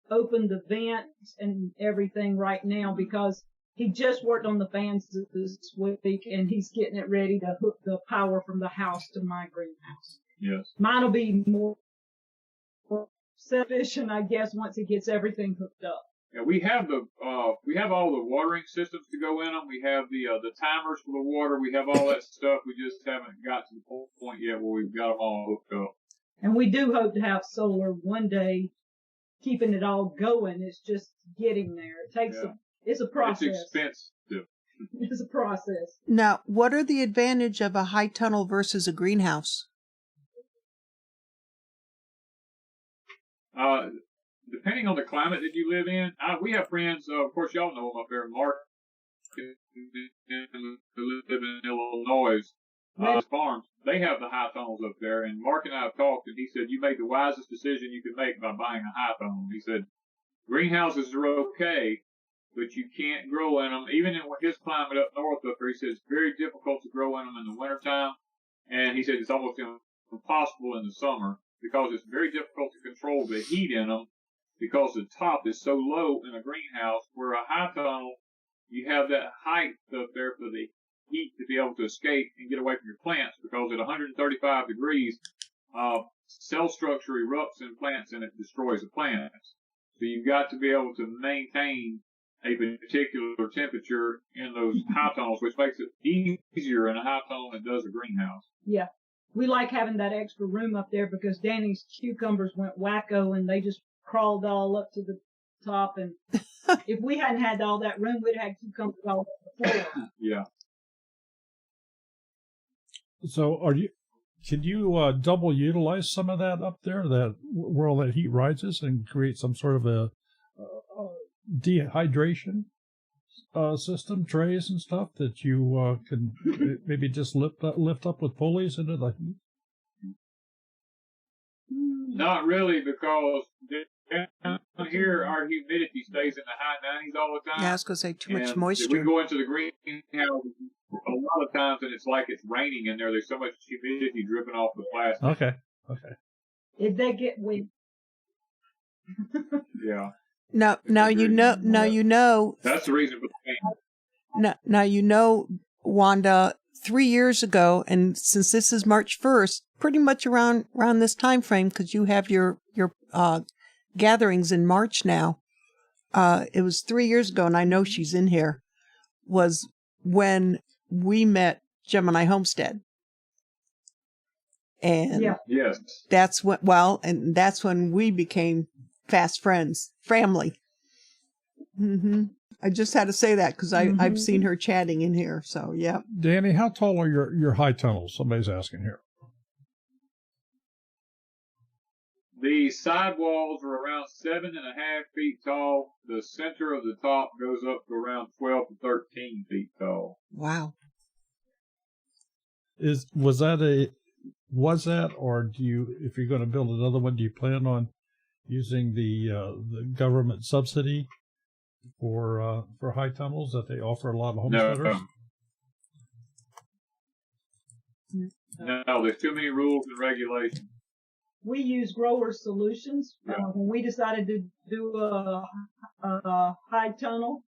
open the vents and everything right now because he just worked on the fans this week and he's getting it ready to hook the power from the house to my greenhouse. Yes. Mine will be more sufficient, I guess, once he gets everything hooked up. Yeah, we have all the watering systems to go in them. We have the timers for the water. We have all that stuff. We just haven't got to the point yet where we've got them all hooked up. And we do hope to have solar one day, keeping it all going. It's just getting there. It takes it's a process. It's expensive. It's a process. Now, what are the advantage of a high tunnel versus a greenhouse? Depending on the climate that you live in, we have friends, of course y'all know them up there in Mark, who live in Illinois, farms. They have the high tunnels up there, and Mark and I have talked, and he said, you made the wisest decision you could make by buying a high tunnel. He said, greenhouses are okay, but you can't grow in them. Even in his climate up north up there, he says it's very difficult to grow in them in the wintertime. And he said it's almost impossible in the summer because it's very difficult to control the heat in them because the top is so low in a greenhouse, where a high tunnel, you have that height up there for the heat to be able to escape and get away from your plants, because at 135 degrees, cell structure erupts in plants and it destroys the plants. So you've got to be able to maintain a particular temperature in those high tunnels, which makes it easier in a high tunnel than it does a greenhouse. Yeah. We like having that extra room up there because Danny's cucumbers went wacko and they just crawled all up to the top. And if we hadn't had all that room, we'd have had cucumbers all over the floor. Yeah. So can you double utilize some of that up there, that where all that heat rises, and create some sort of a dehydration system, trays and stuff that you can maybe just lift up with pulleys into the heat? Not really, because down here our humidity stays in the high 90s all the time. Yeah, I was going to say too much If moisture. we go into the greenhouse a lot of times and it's like it's raining in there. There's so much humidity dripping off the plastic. Okay. If they get wet. Yeah. Now you know. That's the reason for the paint. Now you know, Wanda, 3 years ago, and since this is March 1st, pretty much around this time frame, because you have your gatherings in March now. It was 3 years ago, and I know she's in here, was when we met Gemini Homestead. And yes, that's when we became fast friends, family. Mm-hmm. I just had to say that because I've seen her chatting in here. So, yeah. Danny, how tall are your high tunnels? Somebody's asking here. the side walls are around 7.5 feet tall. The center of the top goes up to around 12 to 13 feet tall. Wow. Was that, or do you, if you're going to build another one, do you plan on using the government subsidy for high tunnels that they offer a lot of homesteaders? No, there's too many rules and regulations. We use Grower Solutions. Yeah. When we decided to do a high tunnel,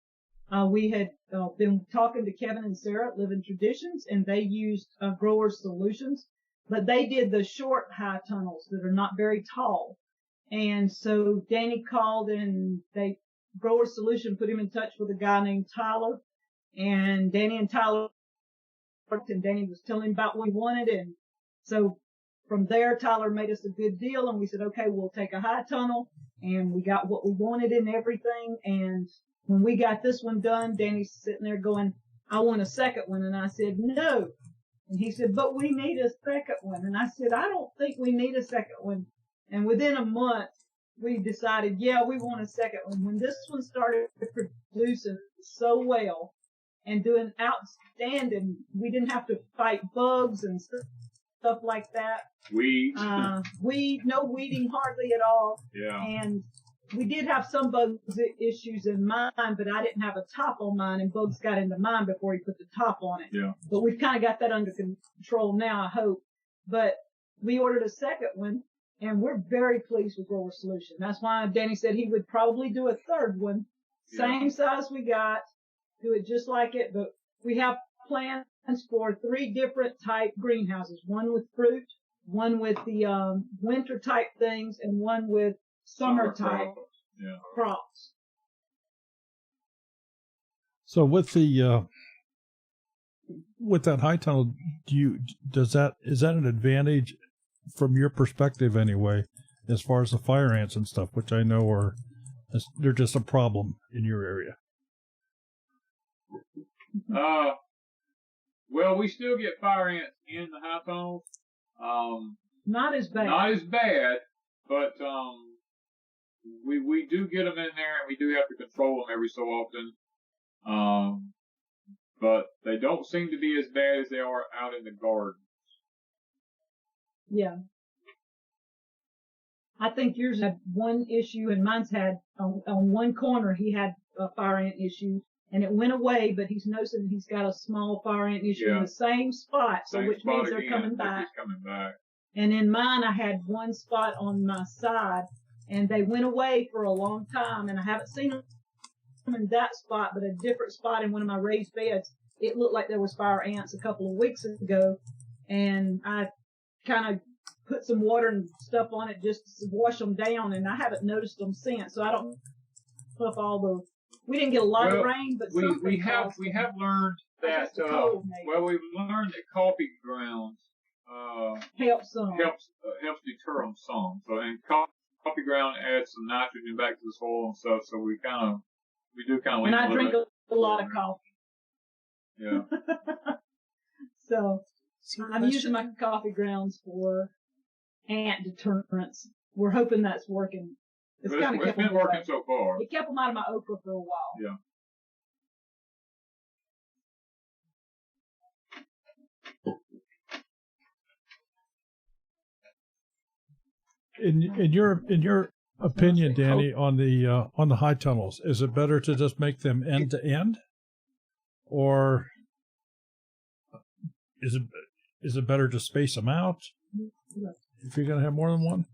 we had been talking to Kevin and Sarah at Living Traditions, and they used Grower Solutions, but they did the short high tunnels that are not very tall. And so Danny called, and Grower Solution put him in touch with a guy named Tyler, and Danny and Tyler worked, and Danny was telling him about what he wanted, and so from there, Tyler made us a good deal, and we said, okay, we'll take a high tunnel, and we got what we wanted and everything. And when we got this one done, Danny's sitting there going, I want a second one. And I said, no. And he said, but we need a second one. And I said, I don't think we need a second one. And within a month, we decided, yeah, we want a second one. When this one started producing so well and doing outstanding, we didn't have to fight bugs and stuff like that. No weeding hardly at all. Yeah. And we did have some bug issues in mine, but I didn't have a top on mine, and bugs got into mine before he put the top on it. Yeah. But we've kind of got that under control now, I hope. But we ordered a second one, and we're very pleased with Grower Solution. That's why Danny said he would probably do a third one, same size we got, do it just like it, but we have plans for 3 different type greenhouses, one with fruit, one with the winter type things, and one with summer type crops. So with the with that high tunnel, is that an advantage from your perspective anyway, as far as the fire ants and stuff, which I know they're just a problem in your area? Well, we still get fire ants in the high tunnels. Not as bad. Not as bad, but we do get them in there, and we do have to control them every so often. But they don't seem to be as bad as they are out in the garden. Yeah. I think yours had one issue, and mine's had on one corner he had fire ant issue, and it went away, but he's noticing he's got a small fire ant issue in the same spot, which means they're coming back. And in mine, I had one spot on my side, and they went away for a long time, and I haven't seen them in that spot, but a different spot in one of my raised beds. It looked like there was fire ants a couple of weeks ago, and I kind of put some water and stuff on it just to wash them down, and I haven't noticed them since. So I don't know if we didn't get a lot of rain, but we have learned that we've learned that coffee grounds helps deter them some. So and coffee ground adds some nitrogen back to the soil and stuff. So we do kind of. And I drink a lot of coffee. Yeah. So I'm using my coffee grounds for ant deterrence. We're hoping that's working. It's been working so far. It kept them out of my okra for a while. Yeah. In your opinion, Danny, on the high tunnels, is it better to just make them end to end, or is it better to space them out if you're going to have more than one?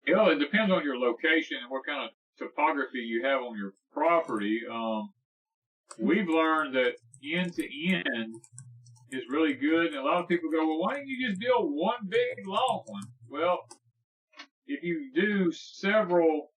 Yeah, it depends on your location and what kind of topography you have on your property. We've learned that end to end is really good, and a lot of people go, well, why don't you just build one big long one? Well, if you do several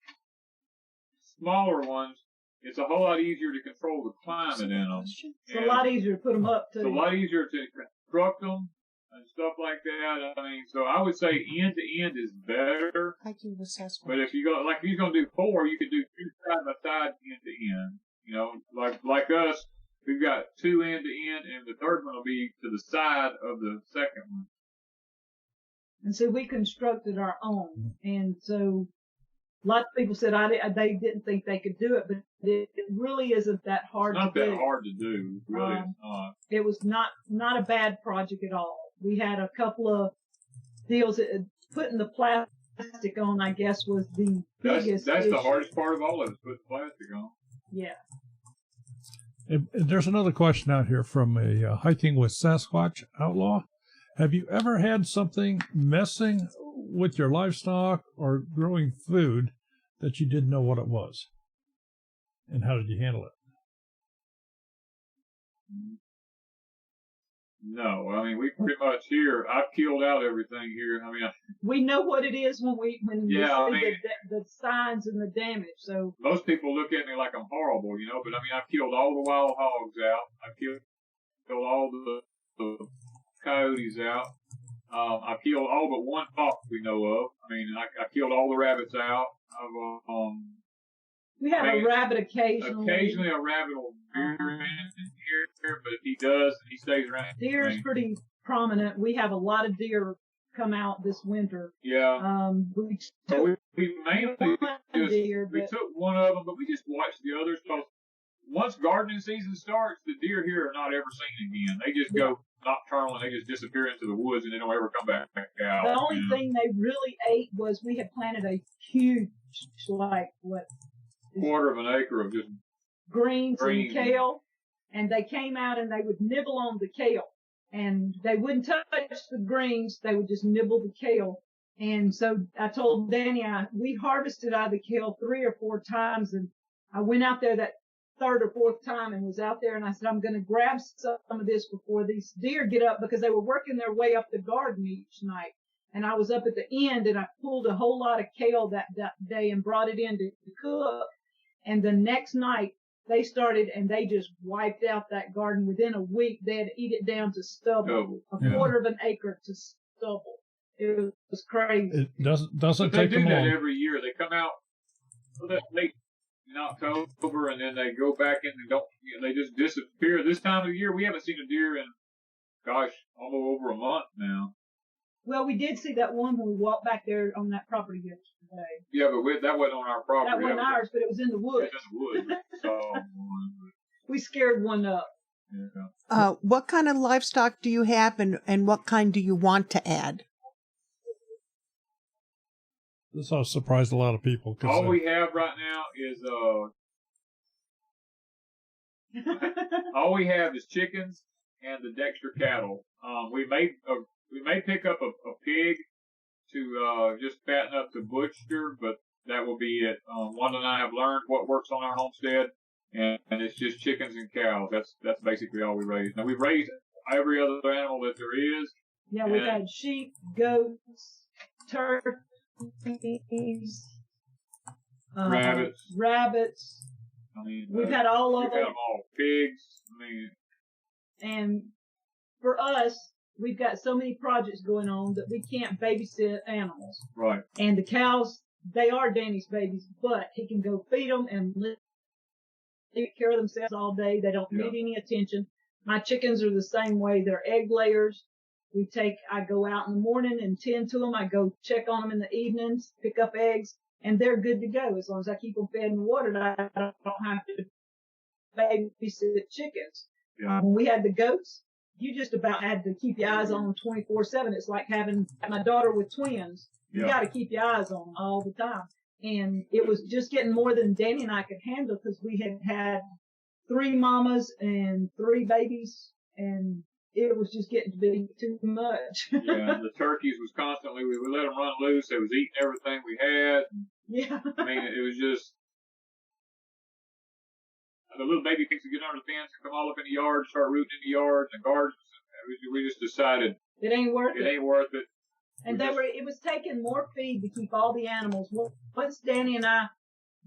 smaller ones, it's a whole lot easier to control the climate in them. It's a lot easier to put them up, too. It's a lot easier to construct them and stuff like that. I mean, so I would say end to end is better. But if you go, like if you're going to do 4, you could do 2 side by side end to end. You know, like us, we've got 2 end to end, and the third one will be to the side of the second one. And so we constructed our own, and so a lot of people said they didn't think they could do it, but it really isn't that hard to do. It's not that hard to do. Really, it's not. It was not a bad project at all. We had a couple of deals. Putting the plastic on, I guess, was the biggest That's issue. the hardest part of all of it, is put the plastic on. Yeah. And there's another question out here from a Hiking with Sasquatch outlaw. Have you ever had something messing with your livestock or growing food that you didn't know what it was? And how did you handle it? No, I mean, we pretty much here, I've killed out everything here. I mean, we know what it is when we see the signs and the damage. So most people look at me like I'm horrible, you know, but I mean, I've killed all the wild hogs out. I've killed all the coyotes out. I've killed all but one fox we know of. I mean, I killed all the rabbits out. We have a rabbit occasionally. Occasionally a rabbit will veer in here, but if he does, he stays around. Deer is pretty prominent. We have a lot of deer come out this winter. Yeah. We mainly we took one of them, but we just watched the others. Because once gardening season starts, the deer here are not ever seen again. They just go nocturnal and they just disappear into the woods and they don't ever come back out. The only thing they really ate was we had planted a huge, quarter of an acre of just greens and kale, and they came out and they would nibble on the kale, and they wouldn't touch the greens. They would just nibble the kale. And so I told Danny, we harvested out of the kale 3 or 4 times, and I went out there that 3rd or 4th time and was out there, and I said, I'm going to grab some of this before these deer get up, because they were working their way up the garden each night. And I was up at the end, and I pulled a whole lot of kale that day and brought it in to cook. And the next night, they started, and they just wiped out that garden. Within a week, they had to eat it down to stubble. A quarter of an acre to stubble. It was crazy. It doesn't take them long. They do that every year. They come out late in October, and then they go back in and they just disappear. This time of year, we haven't seen a deer in, almost over a month now. Well, we did see that one when we walked back there on that property yesterday. Yeah, but that wasn't on our property. That wasn't ours, but it was in the woods. It was in the woods. We scared one up. Yeah. What kind of livestock do you have, and what kind do you want to add? This will surprise a lot of people. All we have right now is all we have is chickens and the Dexter cattle. We may pick up a pig to just fatten up the butcher, but that will be it. Wanda and I have learned what works on our homestead, and it's just chickens and cows. That's basically all we raise. Now we've raised every other animal that there is. Yeah, we've had sheep, goats, turkeys, rabbits. I mean, we've had all of them. We've had them all. Pigs. I mean, and for us, we've got so many projects going on that we can't babysit animals. Right. And the cows, they are Danny's babies, but he can go feed them and take care of themselves all day. They don't need any attention. My chickens are the same way. They're egg layers. I go out in the morning and tend to them. I go check on them in the evenings, pick up eggs, and they're good to go as long as I keep them fed and watered. I don't have to babysit chickens. Yeah. When we had the goats, you just about had to keep your eyes on them 24/7. It's like having my daughter with twins. You got to keep your eyes on them all the time. And it was just getting more than Danny and I could handle because we had 3 mamas and 3 babies, and it was just getting to be too much. Yeah, and the turkeys was constantly, we let them run loose. They was eating everything we had. Yeah. I mean, it was just, the little baby pigs would get under the fence and come all up in the yard, start rooting in the yards and gardens. And we just decided it ain't worth it. It ain't worth it. And it was taking more feed to keep all the animals. Once Danny and I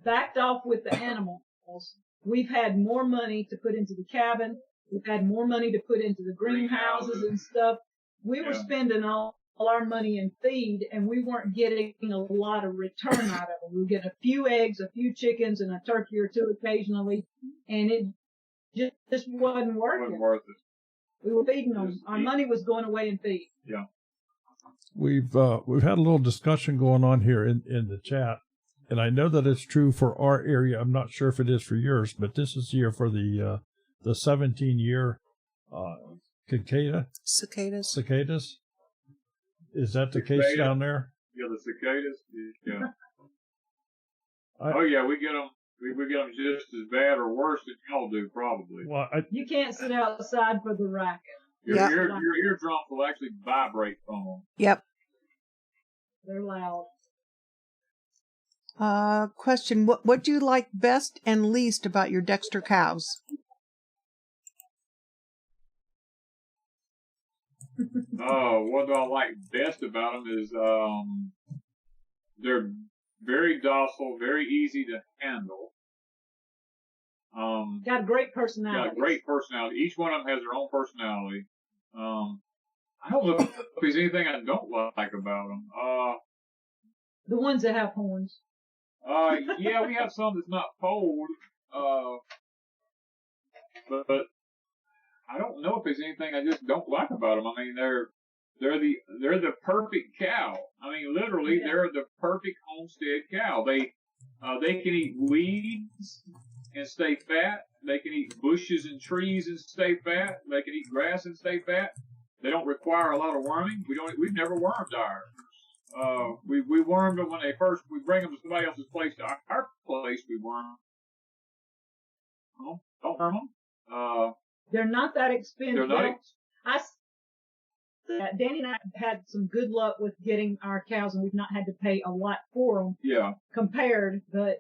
backed off with the animals, we've had more money to put into the cabin. We've had more money to put into the greenhouses and stuff. We were spending all our money in feed, and we weren't getting a lot of return out of it. We were getting a few eggs, a few chickens, and a turkey or two occasionally, and it just wasn't working. It wasn't worth it. We were feeding them. Our money was going away in feed. Yeah. We've had a little discussion going on here in the chat, and I know that it's true for our area. I'm not sure if it is for yours, but this is here for the 17-year cicadas. Is that the case down there? Yeah, the cicadas. Yeah. We get them. We get them just as bad or worse than y'all do, probably. Well, you can't sit outside for the racket. Your eardrums will actually vibrate from them. Yep. They're loud. Question: What do you like best and least about your Dexter cows? What do I like best about them is they're very docile, very easy to handle. Got a great personality. Each one of them has their own personality. I don't know if there's anything I don't like about them. The ones that have horns. Yeah, we have some that's not polled. But I don't know if there's anything I just don't like about them. I mean, they're the perfect cow. I mean, literally, they're the perfect homestead cow. They can eat weeds and stay fat. They can eat bushes and trees and stay fat. They can eat grass and stay fat. They don't require a lot of worming. We've never wormed ours. We wormed them when we bring them to somebody else's place. To our place, we worm them. Don't worm them. They're not that expensive. They're not. Danny and I had some good luck with getting our cows, and we've not had to pay a lot for them. Yeah. Compared, but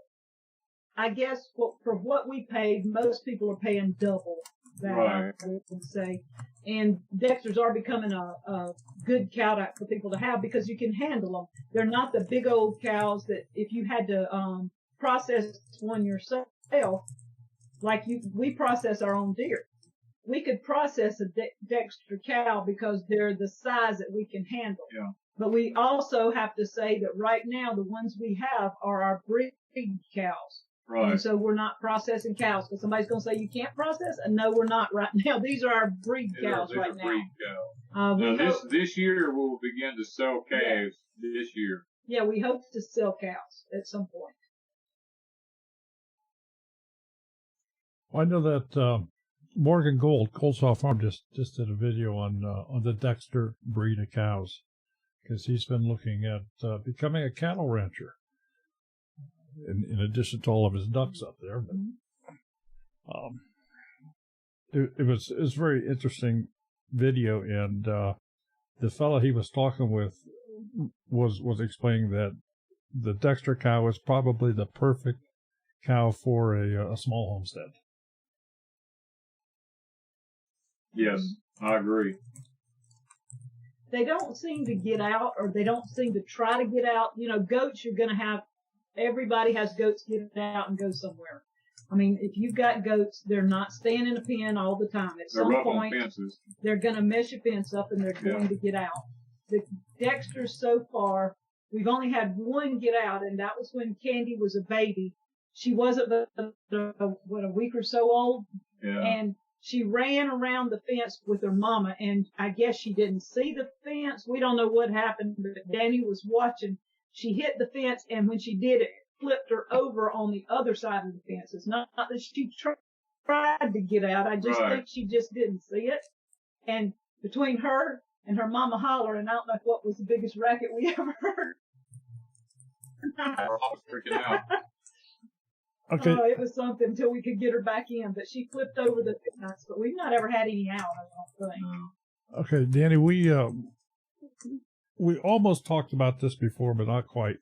I guess for what we paid, most people are paying double that, right. I would say. And Dexters are becoming a good cow for people to have because you can handle them. They're not the big old cows that if you had to process one yourself, we process our own deer. We could process a Dexter cow because they're the size that we can handle. Yeah. But we also have to say that right now the ones we have are our breed cows. Right. And so we're not processing cows because somebody's going to say you can't process. And no, we're not right now. These are our breed cows right now. Breed cows. Now this year we'll begin to sell calves. This year. Yeah, we hope to sell cows at some point. Well, I know that Morgan Gold, Cold Saw Farm, just did a video on the Dexter breed of cows. because he's been looking at becoming a cattle rancher, in addition to all of his ducks up there. But, it was very interesting video, and the fellow he was talking with was explaining that the Dexter cow is probably the perfect cow for a small homestead. Yes, I agree. They don't seem to get out, or they don't seem to try to get out. You know, goats, you're going to have, everybody has goats get out and go somewhere. I mean, if you've got goats, they're not staying in a pen all the time. At some point, they're going to mesh a fence up and they're going to get out. The Dexters so far, we've only had one get out, and that was when Candy was a baby. She wasn't a week or so old, and she ran around the fence with her mama, and I guess she didn't see the fence. We don't know what happened, but Danny was watching. She hit the fence, and when she did, it flipped her over on the other side of the fence. It's not that she tried to get out. I just think she just didn't see it. And between her and her mama hollering, I don't know what was the biggest racket we ever heard. I was freaking out. Okay. It was something until we could get her back in, but she flipped over the fence. But we've not ever had any out, I don't think. Okay, Danny, we almost talked about this before, but not quite.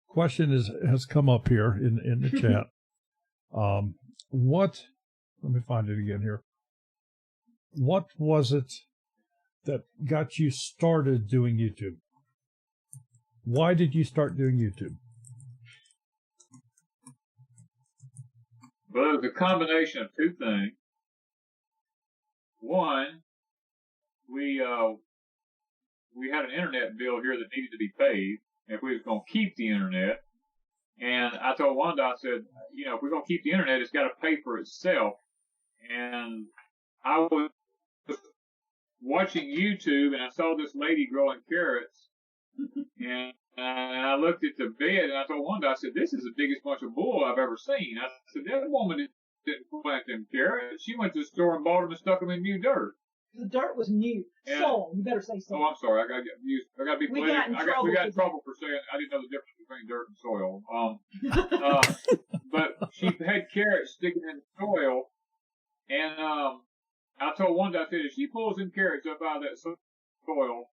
Question has come up here in the chat. Let me find it again here. What was it that got you started doing YouTube? Why did you start doing YouTube? Well, it was a combination of two things. One, we had an internet bill here that needed to be paid if we was going to keep the internet. And I told Wanda, I said, you know, if we're going to keep the internet, it's got to pay for itself. And I was watching YouTube, and I saw this lady growing carrots. And I looked at the bed, and I told Wanda, I said, this is the biggest bunch of bull I've ever seen. I said, that woman didn't plant them carrots. She went to the store and bought them and stuck them in new dirt. The dirt was new. Soil. You better say soil. Oh, I'm sorry. I got to get used. I got to be political. We got in trouble for saying I didn't know the difference between dirt and soil. But she had carrots sticking in the soil, and I told Wanda, I said, if she pulls them carrots up out of that soil,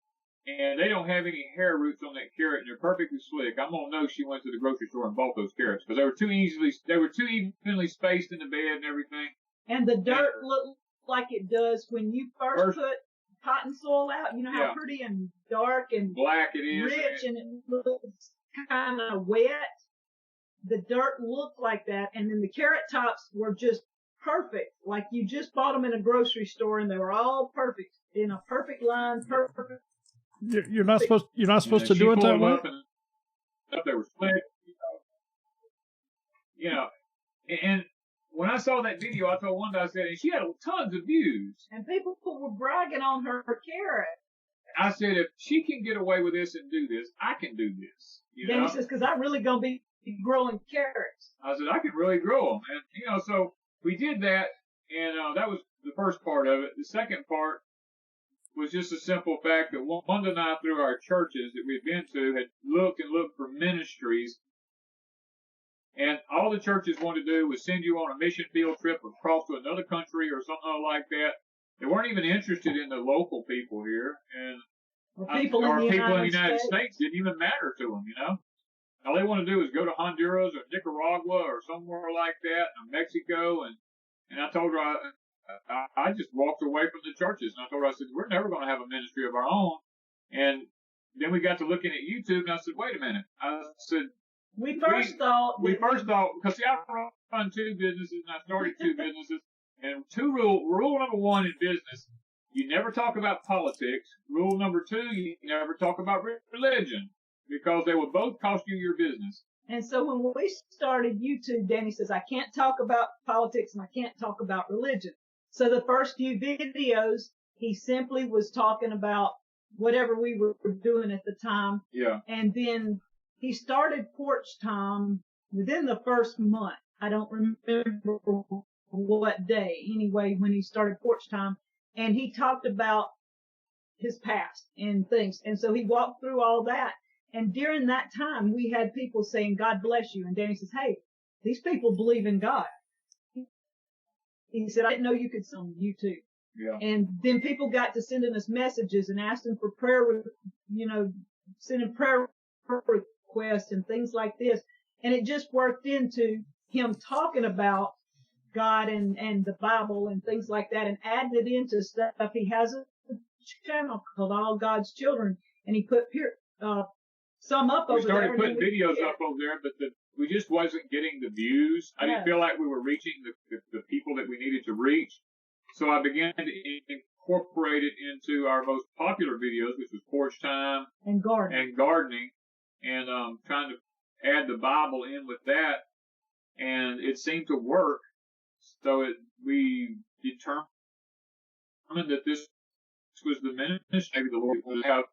and they don't have any hair roots on that carrot, and they're perfectly slick, I'm gonna know she went to the grocery store and bought those carrots because they were too evenly spaced in the bed and everything. And the dirt looked like it does when you first put cotton soil out. You know how pretty and dark and black it is, rich, and it looks kind of wet. The dirt looked like that, and then the carrot tops were just perfect, like you just bought them in a grocery store, and they were all perfect in a perfect line, perfect. You're not supposed to do it that way. Up they were slick, you know. And when I saw that video, I told Wanda, I said, and she had tons of views. And people were bragging on her carrot. I said, if she can get away with this and do this, I can do this. Then he says, because I'm really going to be growing carrots. I said, I can really grow them. And, you know, so we did that, and that was the first part of it. The second part was just a simple fact that Wanda and I, through our churches that we'd been to, had looked for ministries. And all the churches wanted to do was send you on a mission field trip across to another country or something like that. They weren't even interested in the local people here. And people in the United States didn't even matter to them, you know. All they want to do is go to Honduras or Nicaragua or somewhere like that, or Mexico. And I told her, I just walked away from the churches. And I told her, I said, we're never going to have a ministry of our own. And then we got to looking at YouTube, and I said, wait a minute. I said, we first thought, because see, I run two businesses, and I started two businesses. And rule number one in business, you never talk about politics. Rule number two, you never talk about religion, because they will both cost you your business. And so when we started YouTube, Danny says, I can't talk about politics and I can't talk about religion. So the first few videos, he simply was talking about whatever we were doing at the time. Yeah. And then he started Porch Time within the first month. I don't remember what day, anyway, when he started Porch Time. And he talked about his past and things. And so he walked through all that. And during that time, we had people saying, God bless you. And Danny says, hey, these people believe in God. He said, I didn't know you could sing on YouTube. Yeah. And then people got to sending us messages and asking for prayer, sending prayer requests and things like this. And it just worked into him talking about God and the Bible and things like that and adding it into stuff. He has a channel called All God's Children, and he put some up over there. We started putting videos up over there, but we just wasn't getting the views. I didn't feel like we were reaching the people that we needed to reach. So I began to incorporate it into our most popular videos, which was porch time and gardening, and trying to add the Bible in with that. And it seemed to work. So we determined that this was the ministry maybe the Lord would have.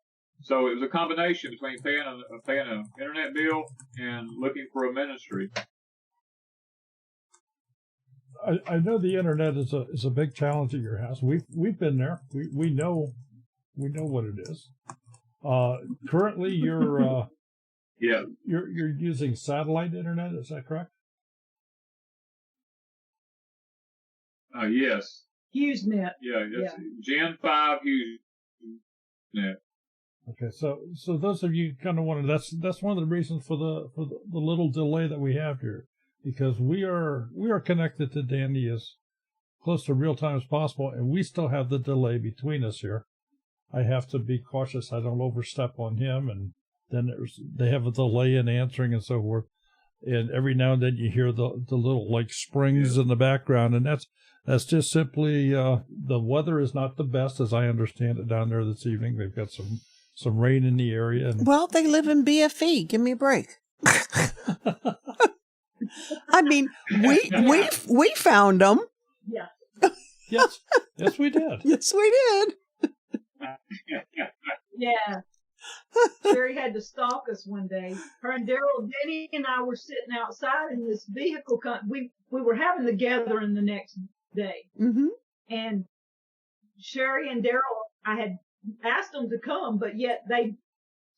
So it was a combination between paying an internet bill and looking for a ministry. I know the internet is a big challenge at your house. We've been there. We know what it is. Currently, you're using satellite internet. Is that correct? Yes. HughesNet. Yeah. Gen 5 HughesNet. Okay, so those of you kind of wonder, that's one of the reasons for the little delay that we have here, because we are connected to Danny as close to real time as possible, and we still have the delay between us here. I have to be cautious I don't overstep on him, and then they have a delay in answering and so forth. And every now and then you hear the little like springs in the background, and that's just simply the weather is not the best as I understand it down there this evening. They've got some rain in the area. And well, they live in BFE. Give me a break. I mean, we found them. Yeah. Yes, we did. Yes, we did. Yeah. Sherry had to stalk us one day. Her and Denny and I were sitting outside in this vehicle. We were having the gathering the next day. Mm-hmm. And Sherry and Daryl, I had asked them to come, but yet they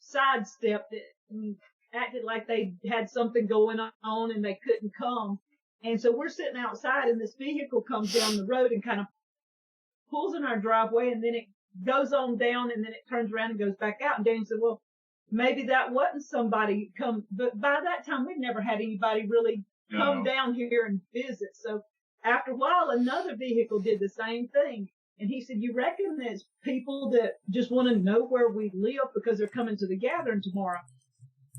sidestepped it and acted like they had something going on and they couldn't come. And so we're sitting outside and this vehicle comes down the road and kind of pulls in our driveway, and then it goes on down and then it turns around and goes back out. And Danny said, well, maybe that wasn't somebody come. But by that time, we'd never had anybody really come down here and visit. So after a while, another vehicle did the same thing. And he said, you reckon there's people that just want to know where we live because they're coming to the gathering tomorrow?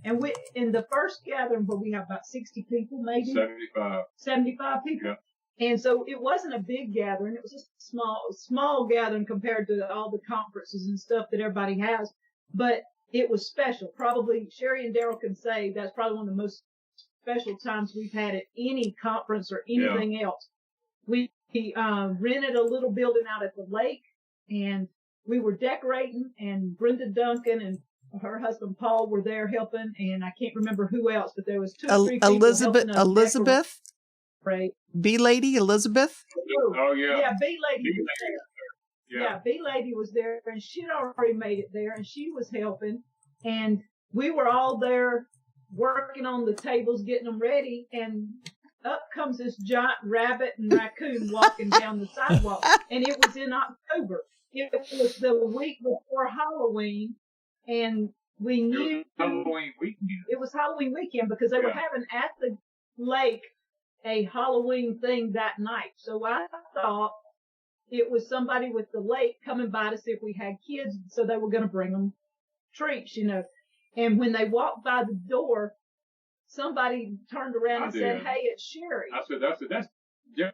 And in the first gathering, where we have about 60 people, maybe 75 people. Yeah. And so it wasn't a big gathering. It was a small gathering compared to all the conferences and stuff that everybody has. But it was special. Probably Sherry and Daryl can say that's probably one of the most special times we've had at any conference or anything else. We rented a little building out at the lake, and we were decorating, and Brenda Duncan and her husband Paul were there helping, and I can't remember who else, but there was 2 or 3 people helping us Elizabeth? Right. B-Lady Elizabeth? Oh, yeah. Yeah, B-Lady was there. Yeah, B-Lady was there, and she'd already made it there, and she was helping, and we were all there working on the tables, getting them ready, and up comes this giant rabbit and raccoon walking down the sidewalk. And it was in October. It was the week before Halloween. And we knew Halloween weekend. It was Halloween weekend because they were having at the lake a Halloween thing that night. So I thought it was somebody with the lake coming by to see if we had kids. So they were going to bring them treats, And when they walked by the door, somebody turned around and said, hey, it's Sherry. I said, that's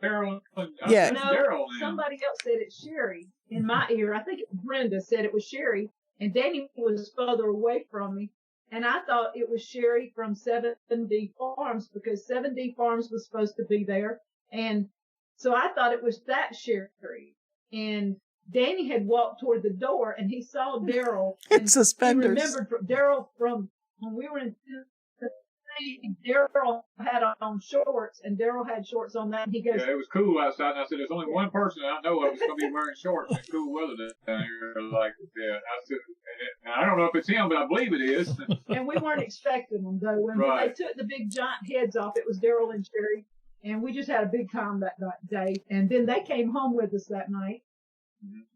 Daryl. Yeah. No, Daryl. Somebody else said it's Sherry in my ear. I think Brenda said it was Sherry, and Danny was further away from me. And I thought it was Sherry from 7D Farms because 7D Farms was supposed to be there. And so I thought it was that Sherry. And Danny had walked toward the door and he saw Daryl. In suspenders. He remembered Daryl from when we were in Daryl had on shorts, and Daryl had shorts on that. And he goes, yeah, it was cool outside, and I said, "There's only one person I know of that's going to be wearing shorts in cool weather down here." Like, yeah, I said, and I don't know if it's him, but I believe it is. and we weren't expecting them though. When Right. they took the big giant heads off, it was Daryl and Sherry, and we just had a big time that day. And then they came home with us that night.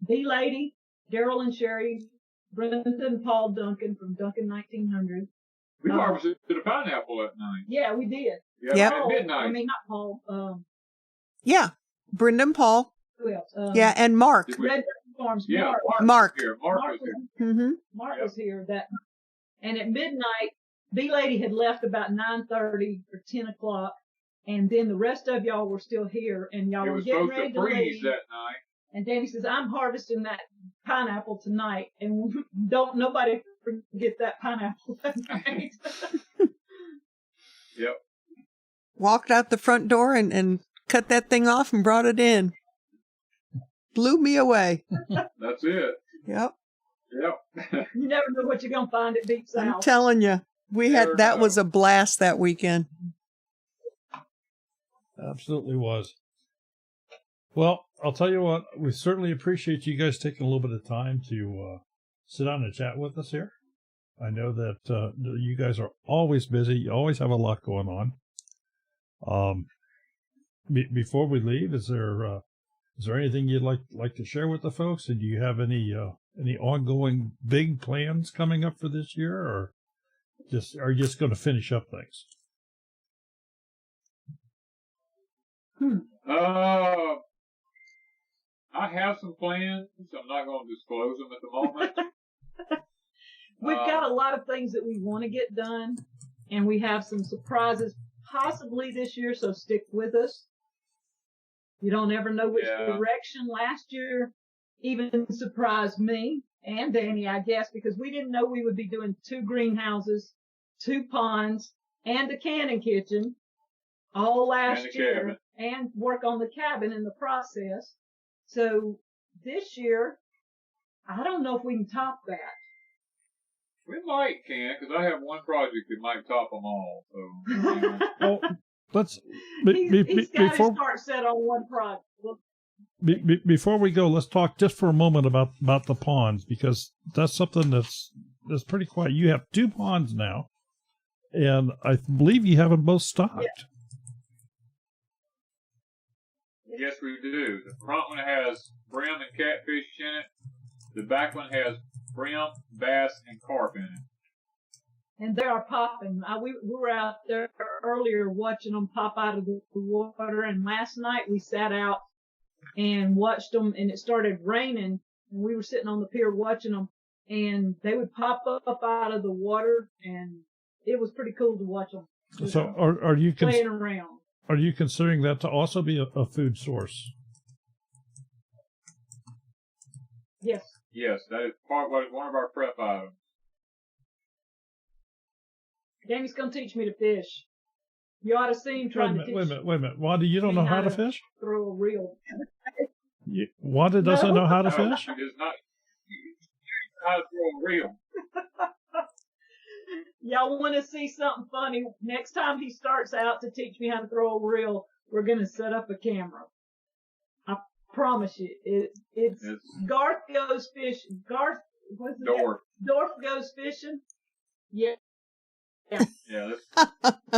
The lady, Daryl and Sherry, Brenda and Paul Duncan from Duncan 1900. We harvested a pineapple that night. Yeah, we did. Yeah, Yep. at midnight. I mean, not Paul. Yeah. Brenda and Paul. Who else? Yeah, and Mark. Did we- Red Farms. yeah, Mark. was here. Mark was here. Mm-hmm. Mark was here that night. And at midnight, the lady had left about 9:30 or 10 o'clock. And then the rest of y'all were still here, and y'all It were was getting supposed ready to to freeze leave. that night. And Danny says, "I'm harvesting that pineapple tonight, and don't nobody forget that pineapple that night." Yep. Walked out the front door and cut that thing off and brought it in. Blew me away. That's it. Yep. Yep. You never know what you're gonna find at Deep I'm South. telling you, Never that know. was a blast that weekend. Absolutely was. Well, I'll tell you what, we certainly appreciate you guys taking a little bit of time to sit down and chat with us here. I know that you guys are always busy. You always have a lot going on. Before we leave, is there anything you'd like to share with the folks? And do you have any ongoing big plans coming up for this year, or are you just going to finish up things? I have some plans. I'm not going to disclose them at the moment. We've got a lot of things that we want to get done, and we have some surprises possibly this year, so stick with us. You don't ever know which direction. Last year even surprised me and Danny, I guess, because we didn't know we would be doing 2 greenhouses, 2 ponds, and a canning kitchen all last year, and work on the cabin in the process. So this year, I don't know if we can top that. We might because I have one project that might top them all. So, Well, let's He's got his heart set on one project. before we go, let's talk just for a moment about the ponds, because that's something that's pretty quiet. You have 2 ponds now, and I believe you have them both stocked. Yeah. yes, we do. The front one has brim and catfish in it. The back one has brim, bass, and carp in it. And they are popping. We were out there earlier watching them pop out of the water. And last night we sat out and watched them, and it started raining. And we were sitting on the pier watching them, and they would pop up out of the water, and it was pretty cool to watch them. So are you playing around? Are you considering that to also be a food source? Yes. Yes, that is one of our prep items. Danny's gonna teach me to fish. You ought to see him trying to teach. Wait a minute. Wanda, you don't know how to fish? Throw a reel. Wanda doesn't know how to fish? No, she does not. How to throw a reel. Y'all want to see something funny? Next time he starts out to teach me how to throw a reel, we're going to set up a camera. I promise you. It's Garth goes fishing. What's it? Dorf goes fishing. Yeah. Yeah,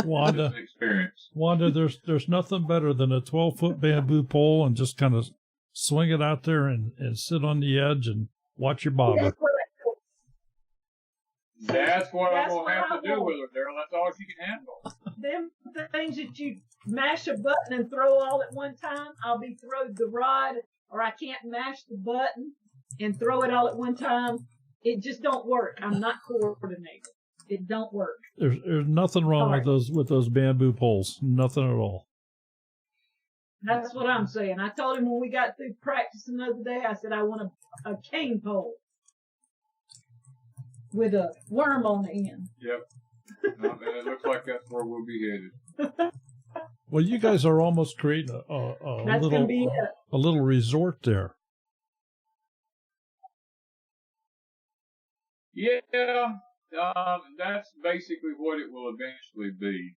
Wanda, that's an experience. Wanda, there's nothing better than a 12-foot bamboo pole and just kind of swing it out there and sit on the edge and watch your bobber. That's what I'm going to have to do with her, Daryl. That's all she can handle. Them things that you mash a button and throw all at one time, I'll be throwing the rod, or I can't mash the button and throw it all at one time. It just don't work. I'm not coordinated. It don't work. There's nothing wrong with those bamboo poles. Nothing at all. That's what I'm saying. I told him when we got through practicing the other day, I said I want a cane pole with a worm on the end. Yep. And it looks like that's where we'll be headed. Well, you guys are almost creating a little resort there. Yeah, That's basically what it will eventually be.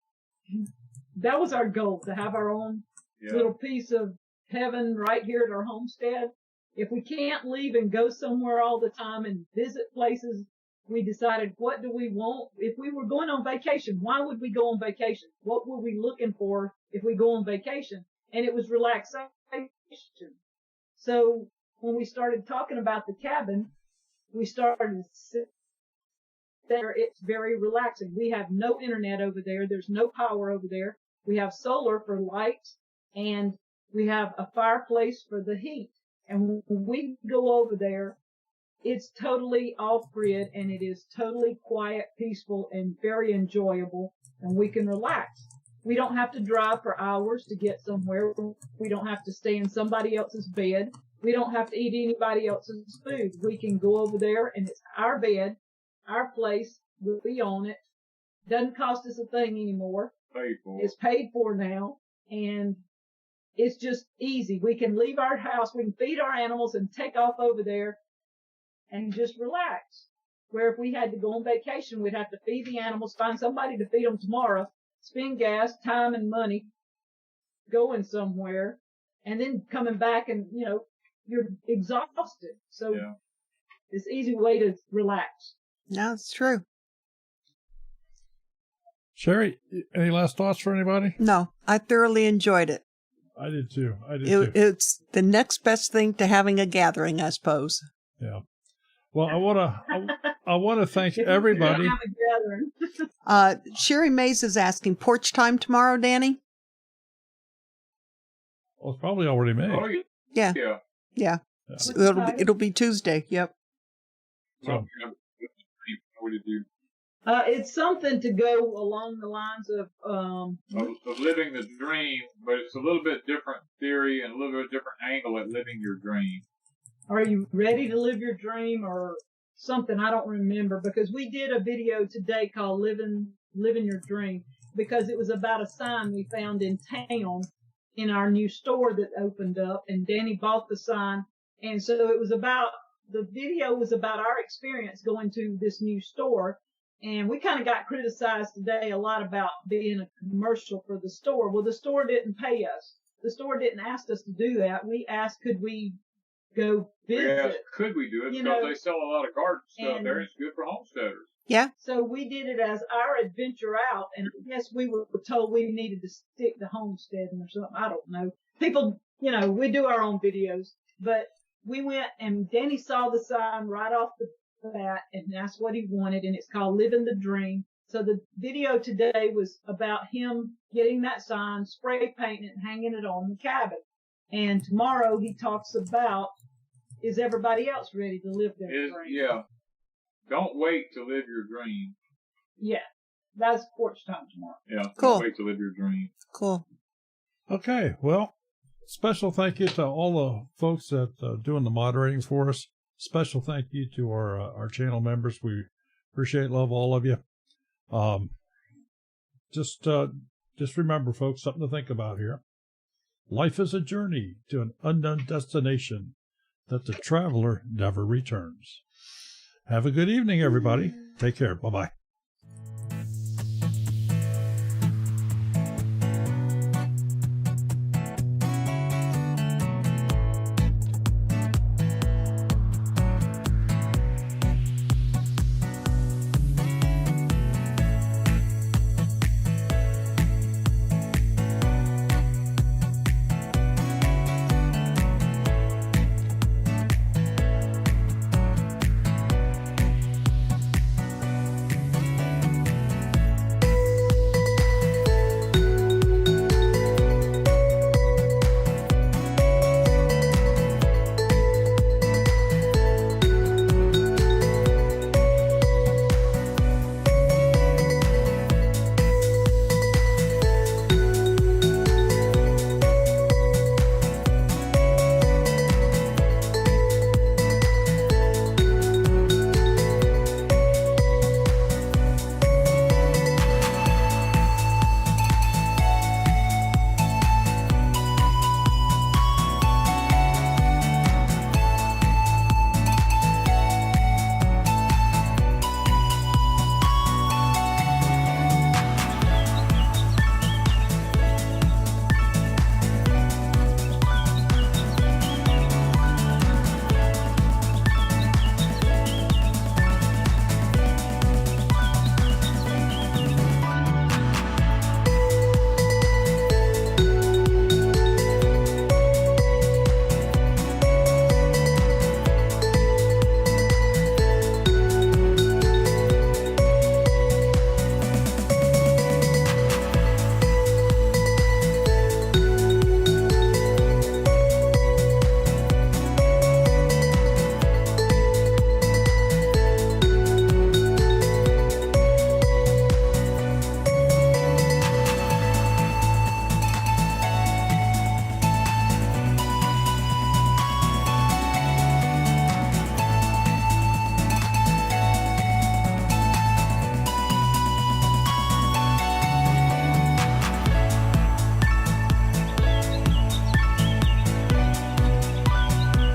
That was our goal, to have our own little piece of heaven right here at our homestead. If we can't leave and go somewhere all the time and visit places, we decided, what do we want? If we were going on vacation, why would we go on vacation? What were we looking for if we go on vacation? And it was relaxation. So when we started talking about the cabin, we started there. It's very relaxing. We have no internet over there. There's no power over there. We have solar for lights, and we have a fireplace for the heat. And when we go over there, it's totally off grid, and it is totally quiet, peaceful, and very enjoyable, and we can relax. We don't have to drive for hours to get somewhere. We don't have to stay in somebody else's bed. We don't have to eat anybody else's food. We can go over there, and it's our bed, our place. We own it. Doesn't cost us a thing anymore. Paid for. It's paid for now, and it's just easy. We can leave our house, we can feed our animals and take off over there and just relax. Where if we had to go on vacation, we'd have to feed the animals, find somebody to feed them tomorrow, spend gas, time, and money going somewhere, and then coming back and, you're exhausted. So it's an easy way to relax. No, it's true. Sherry, any last thoughts for anybody? No, I thoroughly enjoyed it. I did too. It's the next best thing to having a gathering, I suppose. Yeah. Well, I want to thank everybody. Sherry Mays is asking porch time tomorrow, Danny. Well, it's probably already made. Oh, Yeah. So it'll be Tuesday. Yep. Well, what did you? It's something to go along the lines of living the dream, but it's a little bit different theory and a little bit different angle at living your dream. Are you ready to live your dream or something? I don't remember, because we did a video today called Living Your Dream, because it was about a sign we found in town in our new store that opened up, and Danny bought the sign. And so the video was about our experience going to this new store. And we kind of got criticized today a lot about being a commercial for the store. Well, the store didn't pay us. The store didn't ask us to do that. We asked, could we go visit? Could we do it? Because they sell a lot of garden stuff there. It's good for homesteaders. Yeah. So we did it as our adventure out. And I guess we were told we needed to stick to homesteading or something. I don't know. People, we do our own videos. But we went, and Danny saw the sign right off the bat, and that's what he wanted, and it's called Living the Dream. So the video today was about him getting that sign, spray painting it, and hanging it on the cabin. And tomorrow he talks about, is everybody else ready to live their dream? Yeah. Don't wait to live your dream. Yeah. That's porch time tomorrow. Yeah. Cool. Don't wait to live your dream. Cool. Okay. Well, special thank you to all the folks that doing the moderating for us. Special thank you to our channel members. We appreciate, love all of you. Just remember, folks, something to think about here. Life is a journey to an unknown destination that the traveler never returns. Have a good evening, everybody. Take care. Bye-bye.